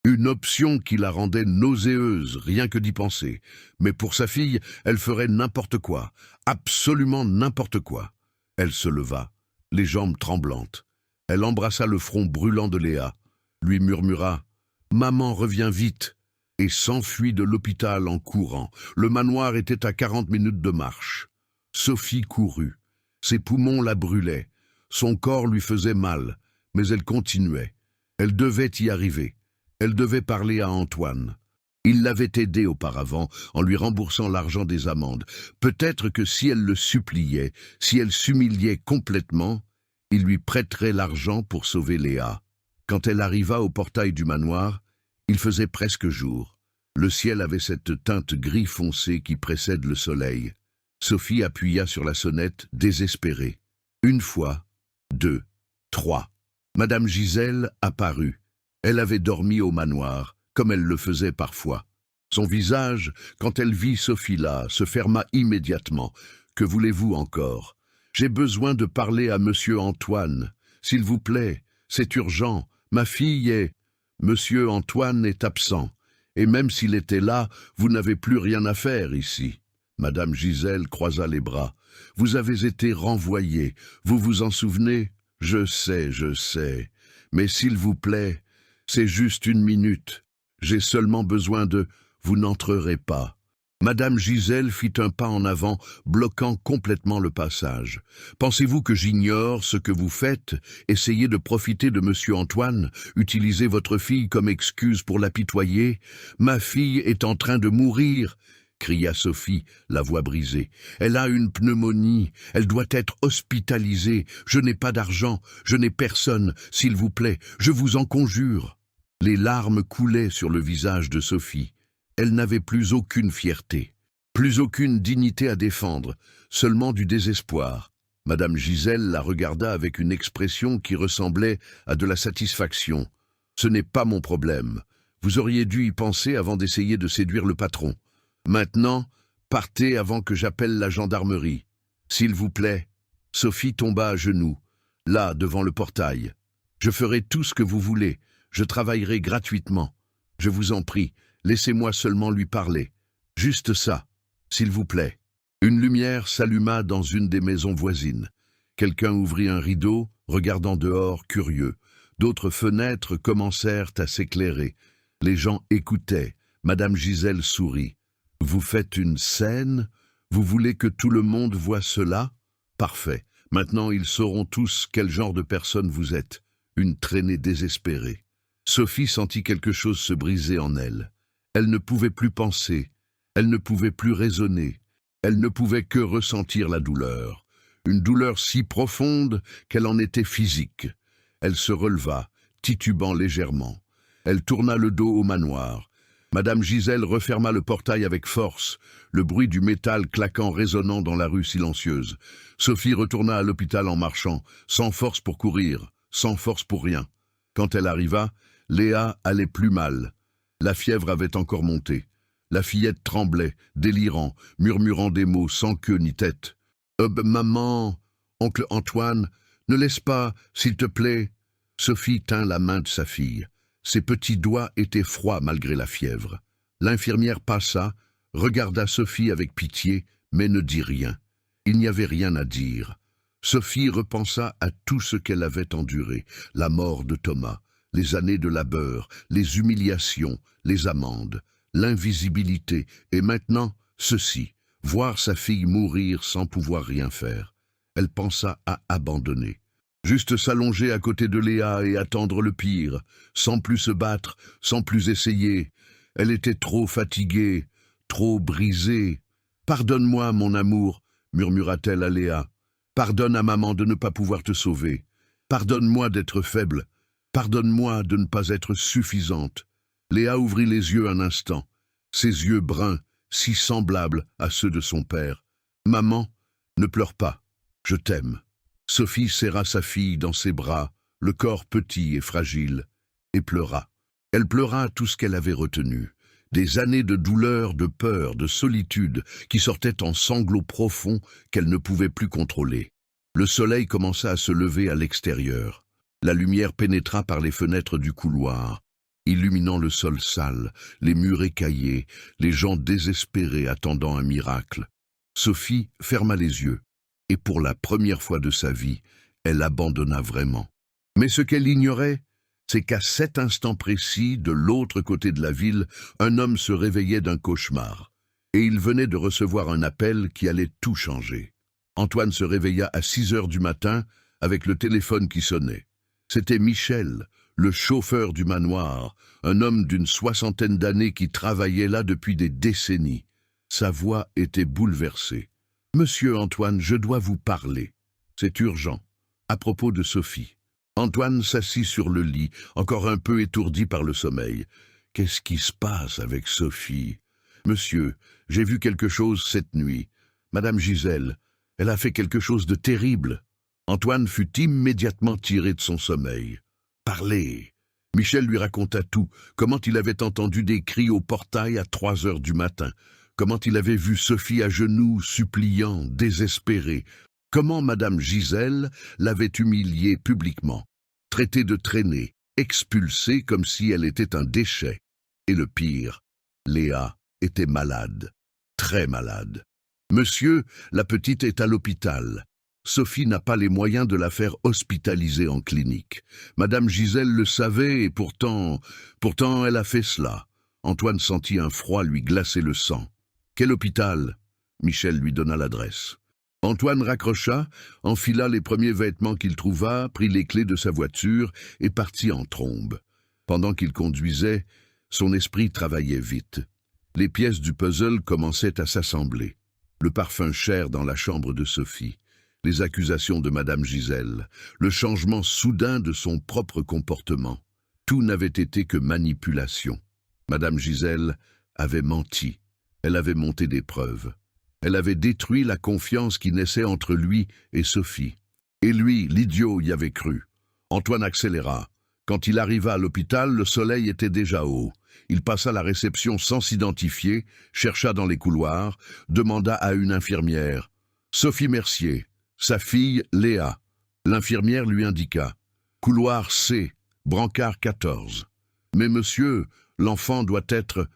Une option qui la rendait nauséeuse, rien que d'y penser. Mais pour sa fille, elle ferait n'importe quoi, absolument n'importe quoi. Elle se leva, les jambes tremblantes. Elle embrassa le front brûlant de Léa, lui murmura « Maman, reviens vite !» et s'enfuit de l'hôpital en courant. Le manoir était à 40 minutes de marche. Sophie courut. Ses poumons la brûlaient. Son corps lui faisait mal, mais elle continuait. Elle devait y arriver. Elle devait parler à Antoine. Il l'avait aidée auparavant en lui remboursant l'argent des amendes. Peut-être que si elle le suppliait, si elle s'humiliait complètement, il lui prêterait l'argent pour sauver Léa. Quand elle arriva au portail du manoir, il faisait presque jour. Le ciel avait cette teinte gris foncé qui précède le soleil. Sophie appuya sur la sonnette, désespérée. 1 fois, 2, 3. Madame Gisèle apparut. Elle avait dormi au manoir, comme elle le faisait parfois. Son visage, quand elle vit Sophie là, se ferma immédiatement. « Que voulez-vous encore ? J'ai besoin de parler à Monsieur Antoine. S'il vous plaît, c'est urgent. Ma fille est... » Monsieur Antoine est absent. Et même s'il était là, vous n'avez plus rien à faire ici. Madame Gisèle croisa les bras. « Vous avez été renvoyée. Vous vous en souvenez ? Je sais. Mais s'il vous plaît... C'est juste 1 minute. J'ai seulement besoin de... Vous n'entrerez pas. » Madame Gisèle fit un pas en avant, bloquant complètement le passage. « Pensez-vous que j'ignore ce que vous faites? Essayez de profiter de Monsieur Antoine? Utilisez votre fille comme excuse pour l'apitoyer? Ma fille est en train de mourir !» cria Sophie, la voix brisée. « Elle a une pneumonie, elle doit être hospitalisée. Je n'ai pas d'argent, je n'ai personne. S'il vous plaît, je vous en conjure. » Les larmes coulaient sur le visage de Sophie. Elle n'avait plus aucune fierté, plus aucune dignité à défendre, seulement du désespoir. Madame Gisèle la regarda avec une expression qui ressemblait à de la satisfaction. « Ce n'est pas mon problème. Vous auriez dû y penser avant d'essayer de séduire le patron. Maintenant, partez avant que j'appelle la gendarmerie. S'il vous plaît. » Sophie tomba à genoux, là, devant le portail. « Je ferai tout ce que vous voulez. Je travaillerai gratuitement. Je vous en prie, laissez-moi seulement lui parler. Juste ça, s'il vous plaît. » Une lumière s'alluma dans une des maisons voisines. Quelqu'un ouvrit un rideau, regardant dehors, curieux. D'autres fenêtres commencèrent à s'éclairer. Les gens écoutaient. Madame Gisèle sourit. « Vous faites une scène? Vous voulez que tout le monde voie cela? Parfait. Maintenant, ils sauront tous quel genre de personne vous êtes. Une traînée désespérée. » Sophie sentit quelque chose se briser en elle. Elle ne pouvait plus penser. Elle ne pouvait plus raisonner. Elle ne pouvait que ressentir la douleur. Une douleur si profonde qu'elle en était physique. Elle se releva, titubant légèrement. Elle tourna le dos au manoir. Madame Gisèle referma le portail avec force, le bruit du métal claquant résonnant dans la rue silencieuse. Sophie retourna à l'hôpital en marchant, sans force pour courir, sans force pour rien. Quand elle arriva, Léa allait plus mal. La fièvre avait encore monté. La fillette tremblait, délirant, murmurant des mots sans queue ni tête. « Maman, oncle Antoine, ne laisse pas, s'il te plaît. » Sophie tint la main de sa fille. Ses petits doigts étaient froids malgré la fièvre. L'infirmière passa, regarda Sophie avec pitié, mais ne dit rien. Il n'y avait rien à dire. Sophie repensa à tout ce qu'elle avait enduré, la mort de Thomas, les années de labeur, les humiliations, les amendes, l'invisibilité, et maintenant, ceci, voir sa fille mourir sans pouvoir rien faire. Elle pensa à abandonner. Juste s'allonger à côté de Léa et attendre le pire, sans plus se battre, sans plus essayer. Elle était trop fatiguée, trop brisée. « Pardonne-moi, mon amour, » murmura-t-elle à Léa. « Pardonne à maman de ne pas pouvoir te sauver. Pardonne-moi d'être faible. Pardonne-moi de ne pas être suffisante. » Léa ouvrit les yeux un instant, ses yeux bruns, si semblables à ceux de son père. « Maman, ne pleure pas, je t'aime. » Sophie serra sa fille dans ses bras, le corps petit et fragile, et pleura. Elle pleura tout ce qu'elle avait retenu. Des années de douleur, de peur, de solitude, qui sortaient en sanglots profonds qu'elle ne pouvait plus contrôler. Le soleil commença à se lever à l'extérieur. La lumière pénétra par les fenêtres du couloir, illuminant le sol sale, les murs écaillés, les gens désespérés attendant un miracle. Sophie ferma les yeux, et pour la première fois de sa vie, elle abandonna vraiment. Mais ce qu'elle ignorait, c'est qu'à cet instant précis, de l'autre côté de la ville, un homme se réveillait d'un cauchemar, et il venait de recevoir un appel qui allait tout changer. Antoine se réveilla à 6 heures du matin avec le téléphone qui sonnait. C'était Michel, le chauffeur du manoir, un homme d'une 60aine d'années qui travaillait là depuis des décennies. Sa voix était bouleversée. « Monsieur Antoine, je dois vous parler. C'est urgent. À propos de Sophie. » Antoine s'assit sur le lit, encore un peu étourdi par le sommeil. « Qu'est-ce qui se passe avec Sophie ? » ?»« Monsieur, j'ai vu quelque chose cette nuit. Madame Gisèle, elle a fait quelque chose de terrible. » Antoine fut immédiatement tiré de son sommeil. « Parlez !» Michel lui raconta tout, comment il avait entendu des cris au portail à 3 heures du matin, comment il avait vu Sophie à genoux, suppliant, désespérée, comment Madame Gisèle l'avait humiliée publiquement, traitée de traînée, expulsée comme si elle était un déchet. Et le pire, Léa était malade, très malade. « Monsieur, la petite est à l'hôpital. » Sophie n'a pas les moyens de la faire hospitaliser en clinique. Madame Gisèle le savait et pourtant elle a fait cela. Antoine sentit un froid lui glacer le sang. « Quel hôpital ?» Michel lui donna l'adresse. Antoine raccrocha, enfila les premiers vêtements qu'il trouva, prit les clés de sa voiture et partit en trombe. Pendant qu'il conduisait, son esprit travaillait vite. Les pièces du puzzle commençaient à s'assembler. Le parfum cher dans la chambre de Sophie, les accusations de Madame Gisèle, le changement soudain de son propre comportement. Tout n'avait été que manipulation. Madame Gisèle avait menti. Elle avait monté des preuves. Elle avait détruit la confiance qui naissait entre lui et Sophie. Et lui, l'idiot, y avait cru. Antoine accéléra. Quand il arriva à l'hôpital, le soleil était déjà haut. Il passa la réception sans s'identifier, chercha dans les couloirs, demanda à une infirmière « Sophie Mercier, sa fille Léa ». L'infirmière lui indiqua « Couloir C, brancard 14 ». « Mais monsieur, l'enfant doit être… »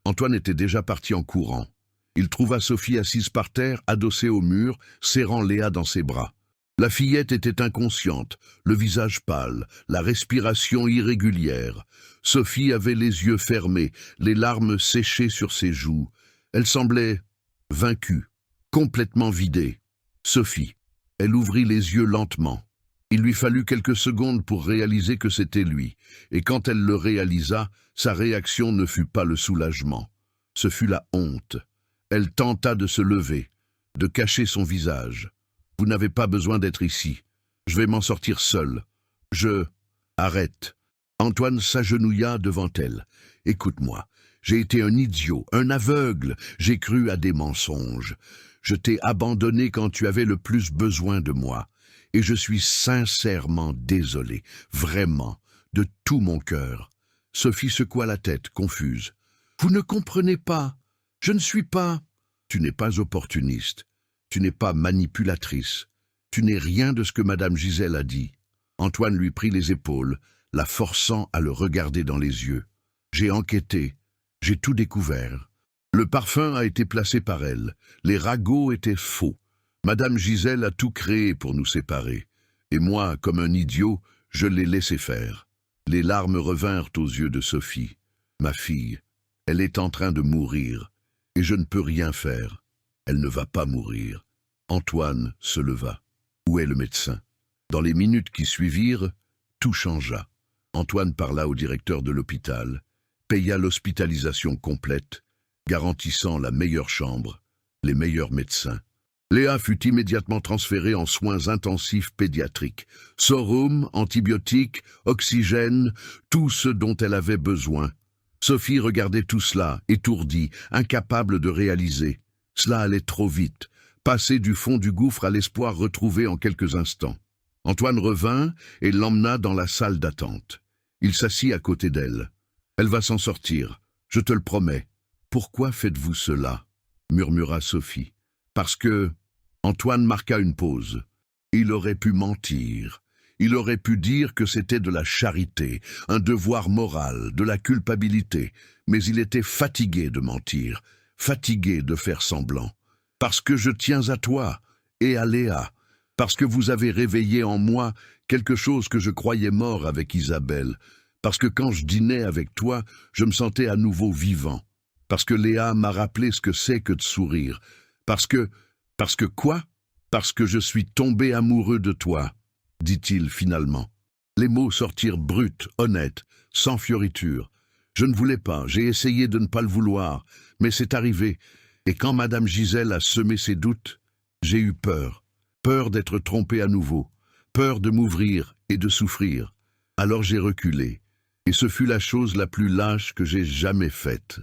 Antoine était déjà parti en courant. Il trouva Sophie assise par terre, adossée au mur, serrant Léa dans ses bras. La fillette était inconsciente, le visage pâle, la respiration irrégulière. Sophie avait les yeux fermés, les larmes séchées sur ses joues. Elle semblait vaincue, complètement vidée. Sophie. Elle ouvrit les yeux lentement. Il lui fallut quelques secondes pour réaliser que c'était lui, et quand elle le réalisa, sa réaction ne fut pas le soulagement. Ce fut la honte. Elle tenta de se lever, de cacher son visage. « Vous n'avez pas besoin d'être ici. Je vais m'en sortir seul. Je… » « Arrête. » Antoine s'agenouilla devant elle. « Écoute-moi, j'ai été un idiot, un aveugle. J'ai cru à des mensonges. Je t'ai abandonné quand tu avais le plus besoin de moi. Et je suis sincèrement désolé, vraiment, de tout mon cœur. » Sophie secoua la tête, confuse. « Vous ne comprenez pas. Je ne suis pas… » « Tu n'es pas opportuniste. Tu n'es pas manipulatrice. Tu n'es rien de ce que Madame Gisèle a dit. » Antoine lui prit les épaules, la forçant à le regarder dans les yeux. « J'ai enquêté. J'ai tout découvert. Le parfum a été placé par elle. Les ragots étaient faux. Madame Gisèle a tout créé pour nous séparer. Et moi, comme un idiot, je l'ai laissé faire. » Les larmes revinrent aux yeux de Sophie. « Ma fille, elle est en train de mourir. Et je ne peux rien faire. Elle ne va pas mourir. » Antoine se leva. Où est le médecin? Dans les minutes qui suivirent, tout changea. Antoine parla au directeur de l'hôpital, paya l'hospitalisation complète, garantissant la meilleure chambre, les meilleurs médecins. Léa fut immédiatement transférée en soins intensifs pédiatriques. Sorum, antibiotiques, oxygène, tout ce dont elle avait besoin. Sophie regardait tout cela, étourdie, incapable de réaliser. Cela allait trop vite, passer du fond du gouffre à l'espoir retrouvé en quelques instants. Antoine revint et l'emmena dans la salle d'attente. Il s'assit à côté d'elle. « Elle va s'en sortir, je te le promets. »« Pourquoi faites-vous cela ?» murmura Sophie. « Parce que… » Antoine marqua une pause. Il aurait pu mentir. Il aurait pu dire que c'était de la charité, un devoir moral, de la culpabilité, mais il était fatigué de mentir, fatigué de faire semblant. « Parce que je tiens à toi et à Léa, parce que vous avez réveillé en moi quelque chose que je croyais mort avec Isabelle, parce que quand je dînais avec toi, je me sentais à nouveau vivant, parce que Léa m'a rappelé ce que c'est que de sourire, parce que… Parce que quoi? Parce que je suis tombé amoureux de toi, dit-il finalement. Les mots sortirent bruts, honnêtes, sans fioriture. Je ne voulais pas, j'ai essayé de ne pas le vouloir, mais c'est arrivé. Et quand Madame Gisèle a semé ses doutes, j'ai eu peur. Peur d'être trompé à nouveau, peur de m'ouvrir et de souffrir. Alors j'ai reculé, et ce fut la chose la plus lâche que j'ai jamais faite.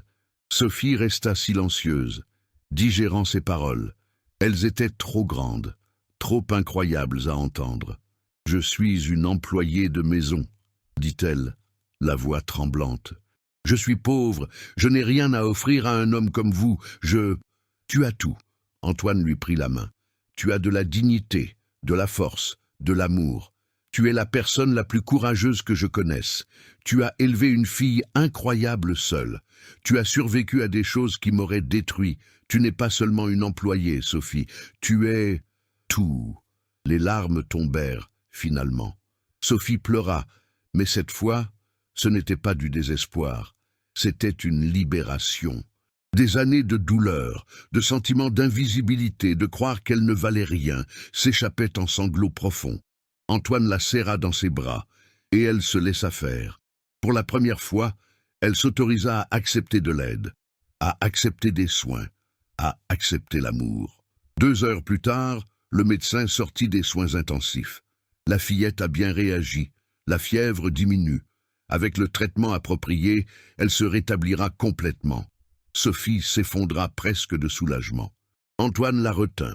Sophie resta silencieuse, digérant ses paroles. Elles étaient trop grandes, trop incroyables à entendre. « Je suis une employée de maison, » dit-elle, la voix tremblante. « Je suis pauvre, je n'ai rien à offrir à un homme comme vous, je… » « Tu as tout. » Antoine lui prit la main. « Tu as de la dignité, de la force, de l'amour. Tu es la personne la plus courageuse que je connaisse. Tu as élevé une fille incroyable seule. Tu as survécu à des choses qui m'auraient détruit. Tu n'es pas seulement une employée, Sophie. Tu es… tout. » Les larmes tombèrent, finalement. Sophie pleura, mais cette fois, ce n'était pas du désespoir. C'était une libération. Des années de douleur, de sentiments d'invisibilité, de croire qu'elle ne valait rien, s'échappaient en sanglots profonds. Antoine la serra dans ses bras, et elle se laissa faire. Pour la première fois, elle s'autorisa à accepter de l'aide, à accepter des soins, à accepter l'amour. 2 heures plus tard, le médecin sortit des soins intensifs. La fillette a bien réagi, la fièvre diminue. Avec le traitement approprié, elle se rétablira complètement. Sophie s'effondra presque de soulagement. Antoine la retint.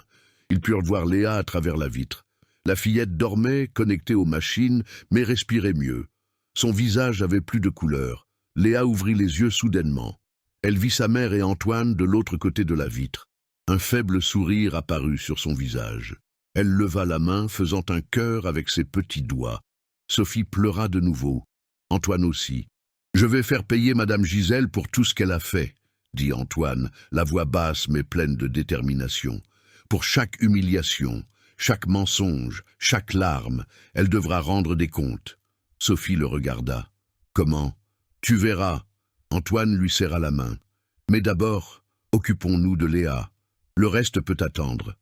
Ils purent voir Léa à travers la vitre. La fillette dormait, connectée aux machines, mais respirait mieux. Son visage avait plus de couleur. Léa ouvrit les yeux soudainement. Elle vit sa mère et Antoine de l'autre côté de la vitre. Un faible sourire apparut sur son visage. Elle leva la main, faisant un cœur avec ses petits doigts. Sophie pleura de nouveau. Antoine aussi. « Je vais faire payer Madame Gisèle pour tout ce qu'elle a fait, » dit Antoine, la voix basse mais pleine de détermination. « Pour chaque humiliation, chaque mensonge, chaque larme, elle devra rendre des comptes. » Sophie le regarda. « Comment ? Tu verras. » Antoine lui serra la main. « Mais d'abord, occupons-nous de Léa. Le reste peut attendre. »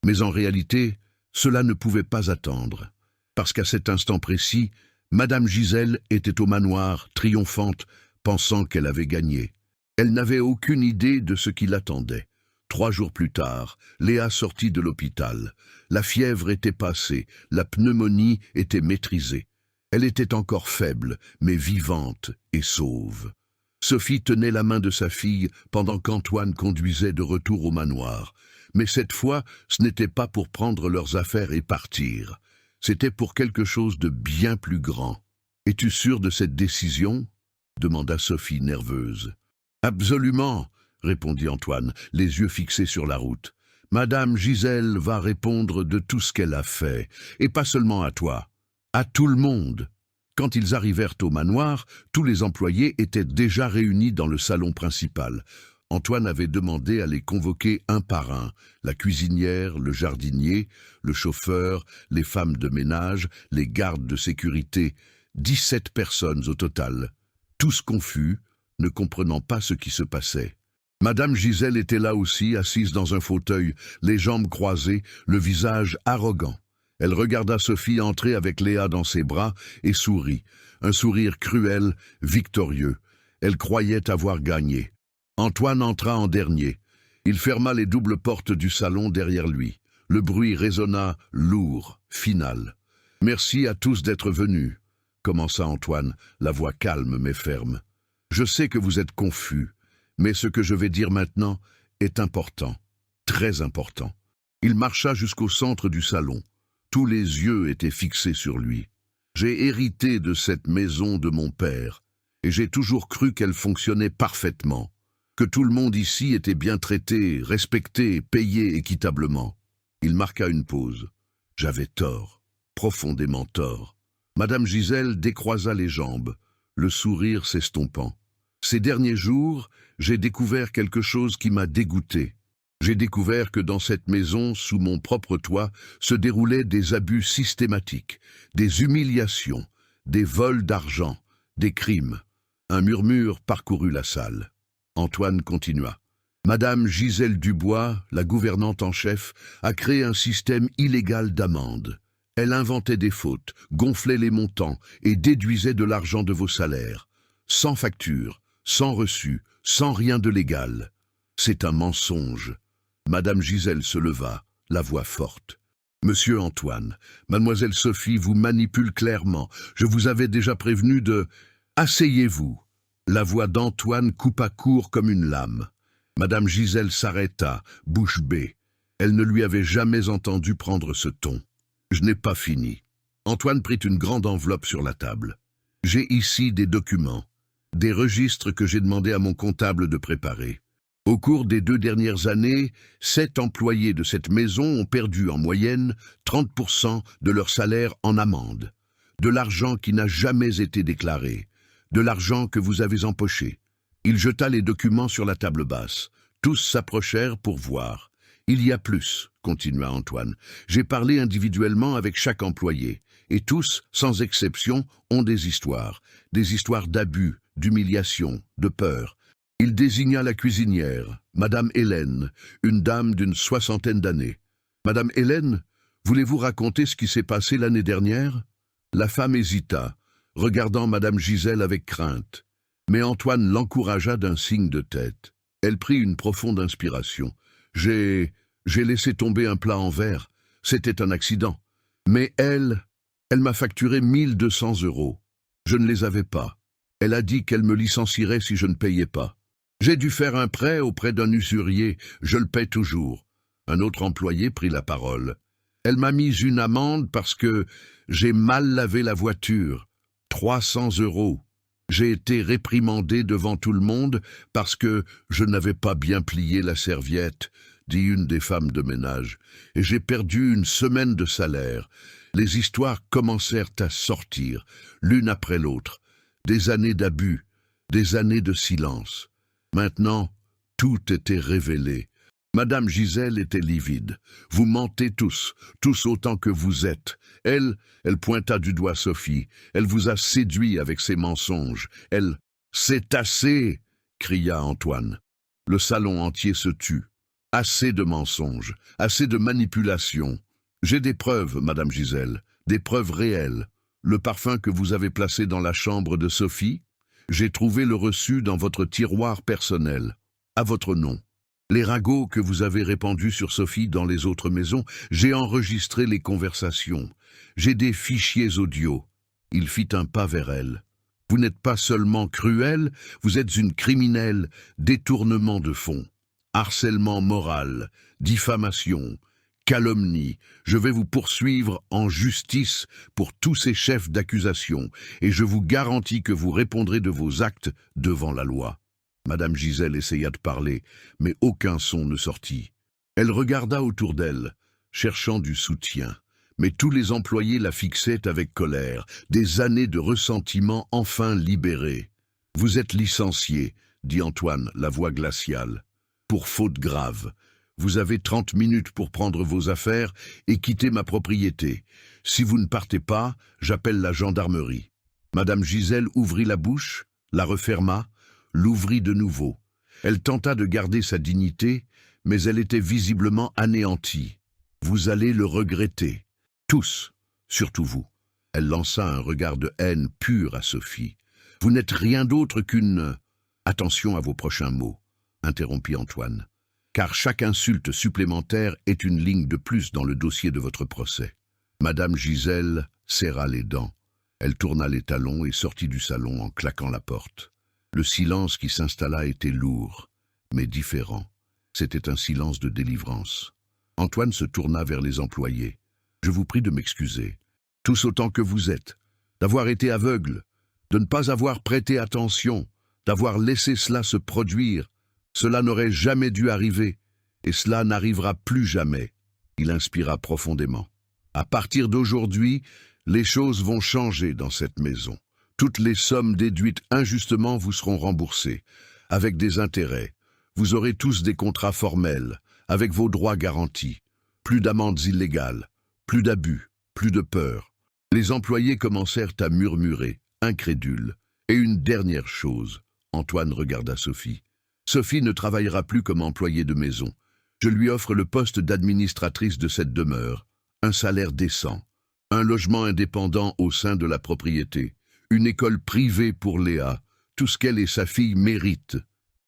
Mais en réalité, cela ne pouvait pas attendre. Parce qu'à cet instant précis, Madame Gisèle était au manoir, triomphante, pensant qu'elle avait gagné. Elle n'avait aucune idée de ce qui l'attendait. 3 jours plus tard, Léa sortit de l'hôpital. La fièvre était passée, la pneumonie était maîtrisée. Elle était encore faible, mais vivante et sauve. Sophie tenait la main de sa fille pendant qu'Antoine conduisait de retour au manoir. Mais cette fois, ce n'était pas pour prendre leurs affaires et partir. C'était pour quelque chose de bien plus grand. « Es-tu sûr de cette décision ?» demanda Sophie nerveuse. « Absolument !» répondit Antoine, les yeux fixés sur la route. « Madame Gisèle va répondre de tout ce qu'elle a fait, et pas seulement à toi, à tout le monde. » Quand ils arrivèrent au manoir, tous les employés étaient déjà réunis dans le salon principal. Antoine avait demandé à les convoquer un par un, la cuisinière, le jardinier, le chauffeur, les femmes de ménage, les gardes de sécurité, 17 personnes au total. Tous confus, ne comprenant pas ce qui se passait. Madame Gisèle était là aussi, assise dans un fauteuil, les jambes croisées, le visage arrogant. Elle regarda Sophie entrer avec Léa dans ses bras et sourit, un sourire cruel, victorieux. Elle croyait avoir gagné. Antoine entra en dernier. Il ferma les doubles portes du salon derrière lui. Le bruit résonna lourd, final. « Merci à tous d'être venus », commença Antoine, la voix calme mais ferme. « Je sais que vous êtes confus, mais ce que je vais dire maintenant est important, très important. » Il marcha jusqu'au centre du salon. Tous les yeux étaient fixés sur lui. « J'ai hérité de cette maison de mon père, et j'ai toujours cru qu'elle fonctionnait parfaitement. Que tout le monde ici était bien traité, respecté, payé équitablement. » Il marqua une pause. J'avais tort, profondément tort. Madame Gisèle décroisa les jambes, le sourire s'estompant. Ces derniers jours, j'ai découvert quelque chose qui m'a dégoûté. J'ai découvert que dans cette maison, sous mon propre toit, se déroulaient des abus systématiques, des humiliations, des vols d'argent, des crimes. Un murmure parcourut la salle. Antoine continua. Madame Gisèle Dubois, la gouvernante en chef, a créé un système illégal d'amendes. Elle inventait des fautes, gonflait les montants et déduisait de l'argent de vos salaires. Sans facture, sans reçu, sans rien de légal. C'est un mensonge. Madame Gisèle se leva, la voix forte. Monsieur Antoine, mademoiselle Sophie vous manipule clairement. Je vous avais déjà prévenu de... Asseyez-vous. La voix d'Antoine coupa court comme une lame. Madame Gisèle s'arrêta, bouche bée. Elle ne lui avait jamais entendu prendre ce ton. Je n'ai pas fini. Antoine prit une grande enveloppe sur la table. J'ai ici des documents, des registres que j'ai demandé à mon comptable de préparer. Au cours des 2 dernières années, 7 employés de cette maison ont perdu en moyenne 30% de leur salaire en amende. De l'argent qui n'a jamais été déclaré, de l'argent que vous avez empoché. Il jeta les documents sur la table basse. Tous s'approchèrent pour voir. Il y a plus, continua Antoine. J'ai parlé individuellement avec chaque employé, et tous, sans exception, ont des histoires d'abus, d'humiliation, de peur. Il désigna la cuisinière, Madame Hélène, une dame d'une 60aine d'années. « Madame Hélène, voulez-vous raconter ce qui s'est passé l'année dernière ?» La femme hésita, regardant Madame Gisèle avec crainte. Mais Antoine l'encouragea d'un signe de tête. Elle prit une profonde inspiration. « J'ai laissé tomber un plat en verre. C'était un accident. Mais elle m'a facturé 1 200 €. Je ne les avais pas. Elle a dit qu'elle me licencierait si je ne payais pas. J'ai dû faire un prêt auprès d'un usurier, je le paie toujours. » Un autre employé prit la parole. « Elle m'a mis une amende parce que j'ai mal lavé la voiture. 300 €. J'ai été réprimandé devant tout le monde parce que je n'avais pas bien plié la serviette, dit une des femmes de ménage, et j'ai perdu une semaine de salaire. Les histoires commencèrent à sortir, l'une après l'autre. Des années d'abus, des années de silence. Maintenant, tout était révélé. Madame Gisèle était livide. Vous mentez tous autant que vous êtes. Elle pointa du doigt Sophie. Elle vous a séduit avec ses mensonges. C'est assez, cria Antoine. Le salon entier se tut. Assez de mensonges, assez de manipulations. J'ai des preuves, Madame Gisèle, des preuves réelles. Le parfum que vous avez placé dans la chambre de Sophie, j'ai trouvé le reçu dans votre tiroir personnel, à votre nom. Les ragots que vous avez répandus sur Sophie dans les autres maisons, j'ai enregistré les conversations. J'ai des fichiers audio. Il fit un pas vers elle. Vous n'êtes pas seulement cruelle, vous êtes une criminelle, détournement de fonds, harcèlement moral, diffamation, calomnie. Je vais vous poursuivre en justice pour tous ces chefs d'accusation, et je vous garantis que vous répondrez de vos actes devant la loi. Madame Gisèle essaya de parler, mais aucun son ne sortit. Elle regarda autour d'elle, cherchant du soutien. Mais tous les employés la fixaient avec colère, des années de ressentiment enfin libérées. « Vous êtes licencié, » dit Antoine, la voix glaciale, « pour faute grave. Vous avez 30 minutes pour prendre vos affaires et quitter ma propriété. Si vous ne partez pas, j'appelle la gendarmerie. » Madame Gisèle ouvrit la bouche, la referma, l'ouvrit de nouveau. Elle tenta de garder sa dignité, mais elle était visiblement anéantie. « Vous allez le regretter. Tous, surtout vous. » Elle lança un regard de haine pure à Sophie. « Vous n'êtes rien d'autre qu'une... » « Attention à vos prochains mots, » interrompit Antoine, « car chaque insulte supplémentaire est une ligne de plus dans le dossier de votre procès. » Madame Gisèle serra les dents. Elle tourna les talons et sortit du salon en claquant la porte. Le silence qui s'installa était lourd, mais différent. C'était un silence de délivrance. Antoine se tourna vers les employés. « Je vous prie de m'excuser, tous autant que vous êtes, d'avoir été aveugle, de ne pas avoir prêté attention, d'avoir laissé cela se produire. Cela n'aurait jamais dû arriver, et cela n'arrivera plus jamais. » Il inspira profondément. « À partir d'aujourd'hui, les choses vont changer dans cette maison. Toutes les sommes déduites injustement vous seront remboursées, avec des intérêts. Vous aurez tous des contrats formels, avec vos droits garantis. Plus d'amendes illégales, plus d'abus, plus de peur. » Les employés commencèrent à murmurer, incrédules. « Et une dernière chose. » Antoine regarda Sophie. « Sophie ne travaillera plus comme employée de maison. Je lui offre le poste d'administratrice de cette demeure, un salaire décent, un logement indépendant au sein de la propriété, une école privée pour Léa, tout ce qu'elle et sa fille méritent. »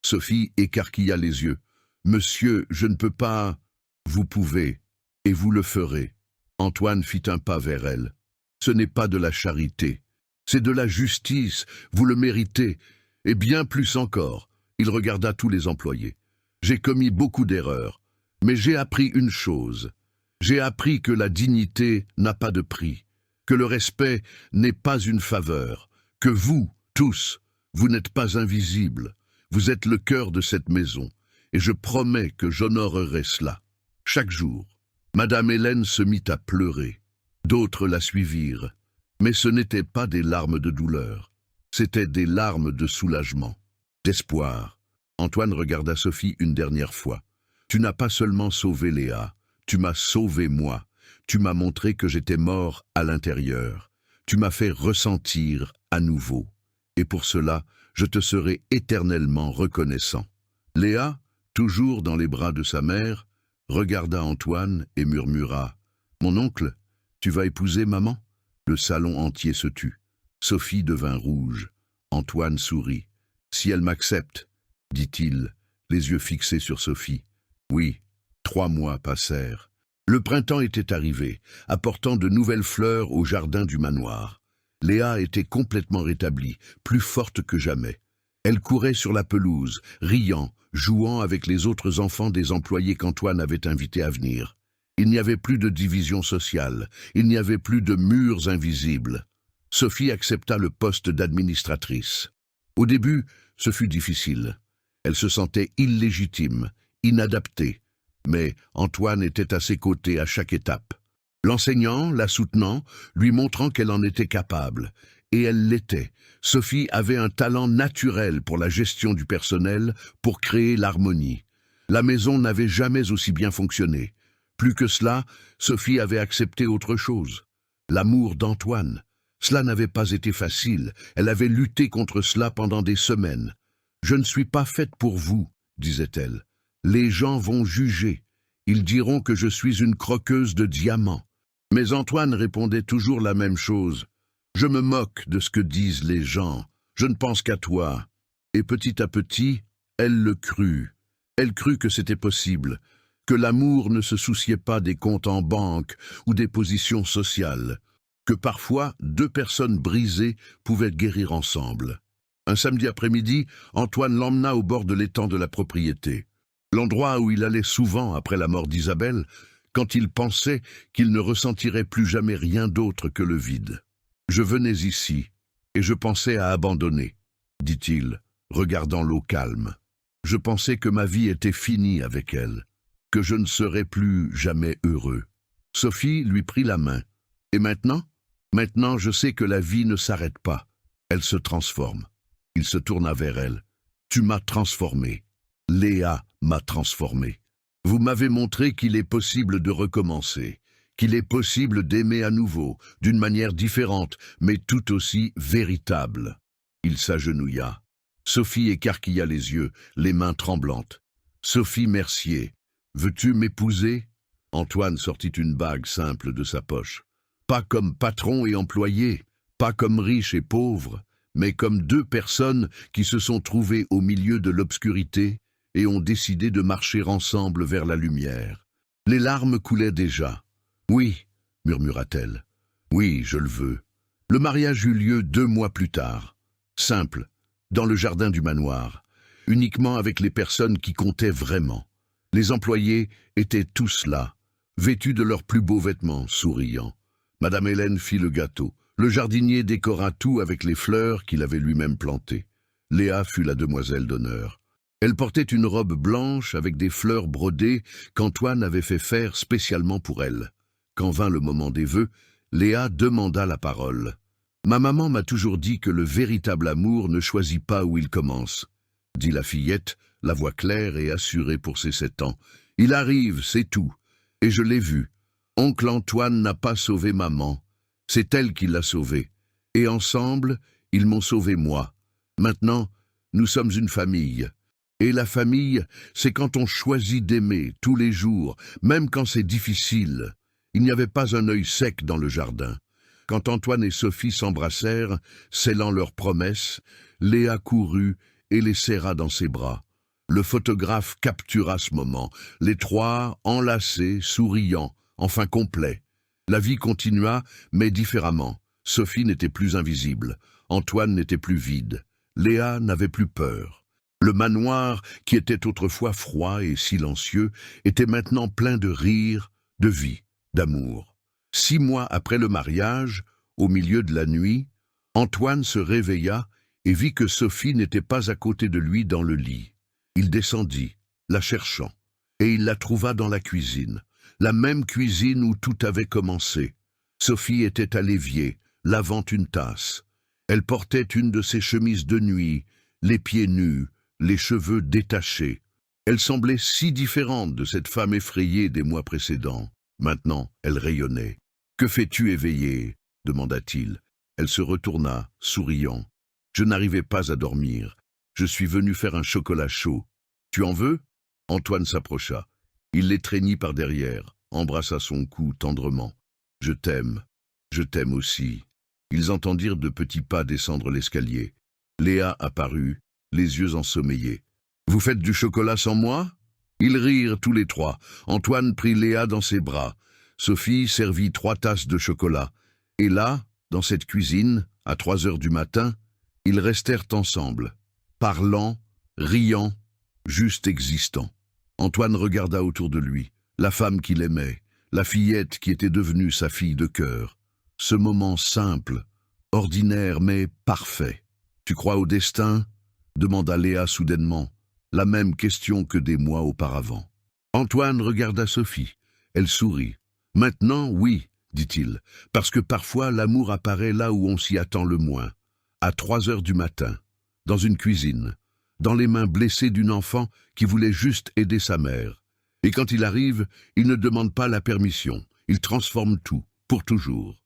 Sophie écarquilla les yeux. « Monsieur, je ne peux pas... »« Vous pouvez, et vous le ferez. » Antoine fit un pas vers elle. « Ce n'est pas de la charité, c'est de la justice, vous le méritez, et bien plus encore. » Il regarda tous les employés. « J'ai commis beaucoup d'erreurs, mais j'ai appris une chose. J'ai appris que la dignité n'a pas de prix, que le respect n'est pas une faveur, que vous, tous, vous n'êtes pas invisibles. Vous êtes le cœur de cette maison, et je promets que j'honorerai cela. » Chaque jour, Madame Hélène se mit à pleurer. D'autres la suivirent, mais ce n'étaient pas des larmes de douleur, c'étaient des larmes de soulagement, d'espoir. Antoine regarda Sophie une dernière fois. « Tu n'as pas seulement sauvé Léa, tu m'as sauvé moi. Tu m'as montré que j'étais mort à l'intérieur. Tu m'as fait ressentir à nouveau. Et pour cela, je te serai éternellement reconnaissant. » Léa, toujours dans les bras de sa mère, regarda Antoine et murmura « Mon oncle, tu vas épouser maman ?» Le salon entier se tut. Sophie devint rouge. Antoine sourit. « Si elle m'accepte, » dit-il, les yeux fixés sur Sophie. Oui, 3 mois passèrent. Le printemps était arrivé, apportant de nouvelles fleurs au jardin du manoir. Léa était complètement rétablie, plus forte que jamais. Elle courait sur la pelouse, riant, jouant avec les autres enfants des employés qu'Antoine avait invités à venir. Il n'y avait plus de division sociale, il n'y avait plus de murs invisibles. Sophie accepta le poste d'administratrice. Au début, ce fut difficile. Elle se sentait illégitime, inadaptée, mais Antoine était à ses côtés à chaque étape. L'enseignant, la soutenant, lui montrant qu'elle en était capable. Et elle l'était. Sophie avait un talent naturel pour la gestion du personnel, pour créer l'harmonie. La maison n'avait jamais aussi bien fonctionné. Plus que cela, Sophie avait accepté autre chose. L'amour d'Antoine. Cela n'avait pas été facile. Elle avait lutté contre cela pendant des semaines. « Je ne suis pas faite pour vous », disait-elle. « Les gens vont juger. Ils diront que je suis une croqueuse de diamants. » Mais Antoine répondait toujours la même chose. « Je me moque de ce que disent les gens. Je ne pense qu'à toi. » Et petit à petit, elle le crut. Elle crut que c'était possible, que l'amour ne se souciait pas des comptes en banque ou des positions sociales, que parfois deux personnes brisées pouvaient guérir ensemble. Un samedi après-midi, Antoine l'emmena au bord de l'étang de la propriété, l'endroit où il allait souvent après la mort d'Isabelle, quand il pensait qu'il ne ressentirait plus jamais rien d'autre que le vide. « Je venais ici, et je pensais à abandonner, » dit-il, regardant l'eau calme. « Je pensais que ma vie était finie avec elle, que je ne serais plus jamais heureux. » Sophie lui prit la main. « Et maintenant ? Maintenant, je sais que la vie ne s'arrête pas. Elle se transforme. » Il se tourna vers elle. « Tu m'as transformé. Léa m'a transformé. Vous m'avez montré qu'il est possible de recommencer, qu'il est possible d'aimer à nouveau, d'une manière différente, mais tout aussi véritable. » Il s'agenouilla. Sophie écarquilla les yeux, les mains tremblantes. « Sophie Mercier, veux-tu m'épouser ?» Antoine sortit une bague simple de sa poche. Pas comme patron et employé, pas comme riche et pauvre, mais comme deux personnes qui se sont trouvées au milieu de l'obscurité et ont décidé de marcher ensemble vers la lumière. Les larmes coulaient déjà. « Oui, » murmura-t-elle. « Oui, je le veux. » Le mariage eut lieu 2 mois plus tard. Simple, dans le jardin du manoir, uniquement avec les personnes qui comptaient vraiment. Les employés étaient tous là, vêtus de leurs plus beaux vêtements, souriants. Madame Hélène fit le gâteau. Le jardinier décora tout avec les fleurs qu'il avait lui-même plantées. Léa fut la demoiselle d'honneur. Elle portait une robe blanche avec des fleurs brodées qu'Antoine avait fait faire spécialement pour elle. Quand vint le moment des vœux, Léa demanda la parole. « Ma maman m'a toujours dit que le véritable amour ne choisit pas où il commence, » dit la fillette, la voix claire et assurée pour ses 7 ans. « Il arrive, c'est tout. Et je l'ai vu. Oncle Antoine n'a pas sauvé maman. C'est elle qui l'a sauvée. Et ensemble, ils m'ont sauvé moi. Maintenant, nous sommes une famille. Et la famille, c'est quand on choisit d'aimer tous les jours, même quand c'est difficile. » Il n'y avait pas un œil sec dans le jardin. Quand Antoine et Sophie s'embrassèrent, scellant leurs promesses, Léa courut et les serra dans ses bras. Le photographe captura ce moment, les 3 enlacés, souriants, enfin complets. La vie continua, mais différemment. Sophie n'était plus invisible, Antoine n'était plus vide, Léa n'avait plus peur. Le manoir, qui était autrefois froid et silencieux, était maintenant plein de rire, de vie, d'amour. 6 mois après le mariage, au milieu de la nuit, Antoine se réveilla et vit que Sophie n'était pas à côté de lui dans le lit. Il descendit, la cherchant, et il la trouva dans la cuisine, la même cuisine où tout avait commencé. Sophie était à l'évier, lavant une tasse. Elle portait une de ses chemises de nuit, les pieds nus, les cheveux détachés. Elle semblait si différente de cette femme effrayée des mois précédents. Maintenant, elle rayonnait. « Que fais-tu éveillée ?» demanda-t-il. Elle se retourna, souriant. « Je n'arrivais pas à dormir. Je suis venu faire un chocolat chaud. Tu en veux ?» Antoine s'approcha. Il l'étreignit par derrière, embrassa son cou tendrement. « Je t'aime aussi. » Ils entendirent de petits pas descendre l'escalier. Léa apparut, les yeux ensommeillés. « Vous faites du chocolat sans moi ?» Ils rirent tous les 3. Antoine prit Léa dans ses bras. Sophie servit 3 tasses de chocolat. Et là, dans cette cuisine, à 3 heures du matin, ils restèrent ensemble, parlant, riant, juste existant. Antoine regarda autour de lui, la femme qu'il aimait, la fillette qui était devenue sa fille de cœur. Ce moment simple, ordinaire mais parfait. Tu crois au destin? Demanda Léa soudainement, la même question que des mois auparavant. Antoine regarda Sophie. Elle sourit. Maintenant, oui, dit-il, parce que parfois l'amour apparaît là où on s'y attend le moins, à 3 heures du matin, dans une cuisine, dans les mains blessées d'une enfant qui voulait juste aider sa mère. Et quand il arrive, il ne demande pas la permission, il transforme tout, pour toujours.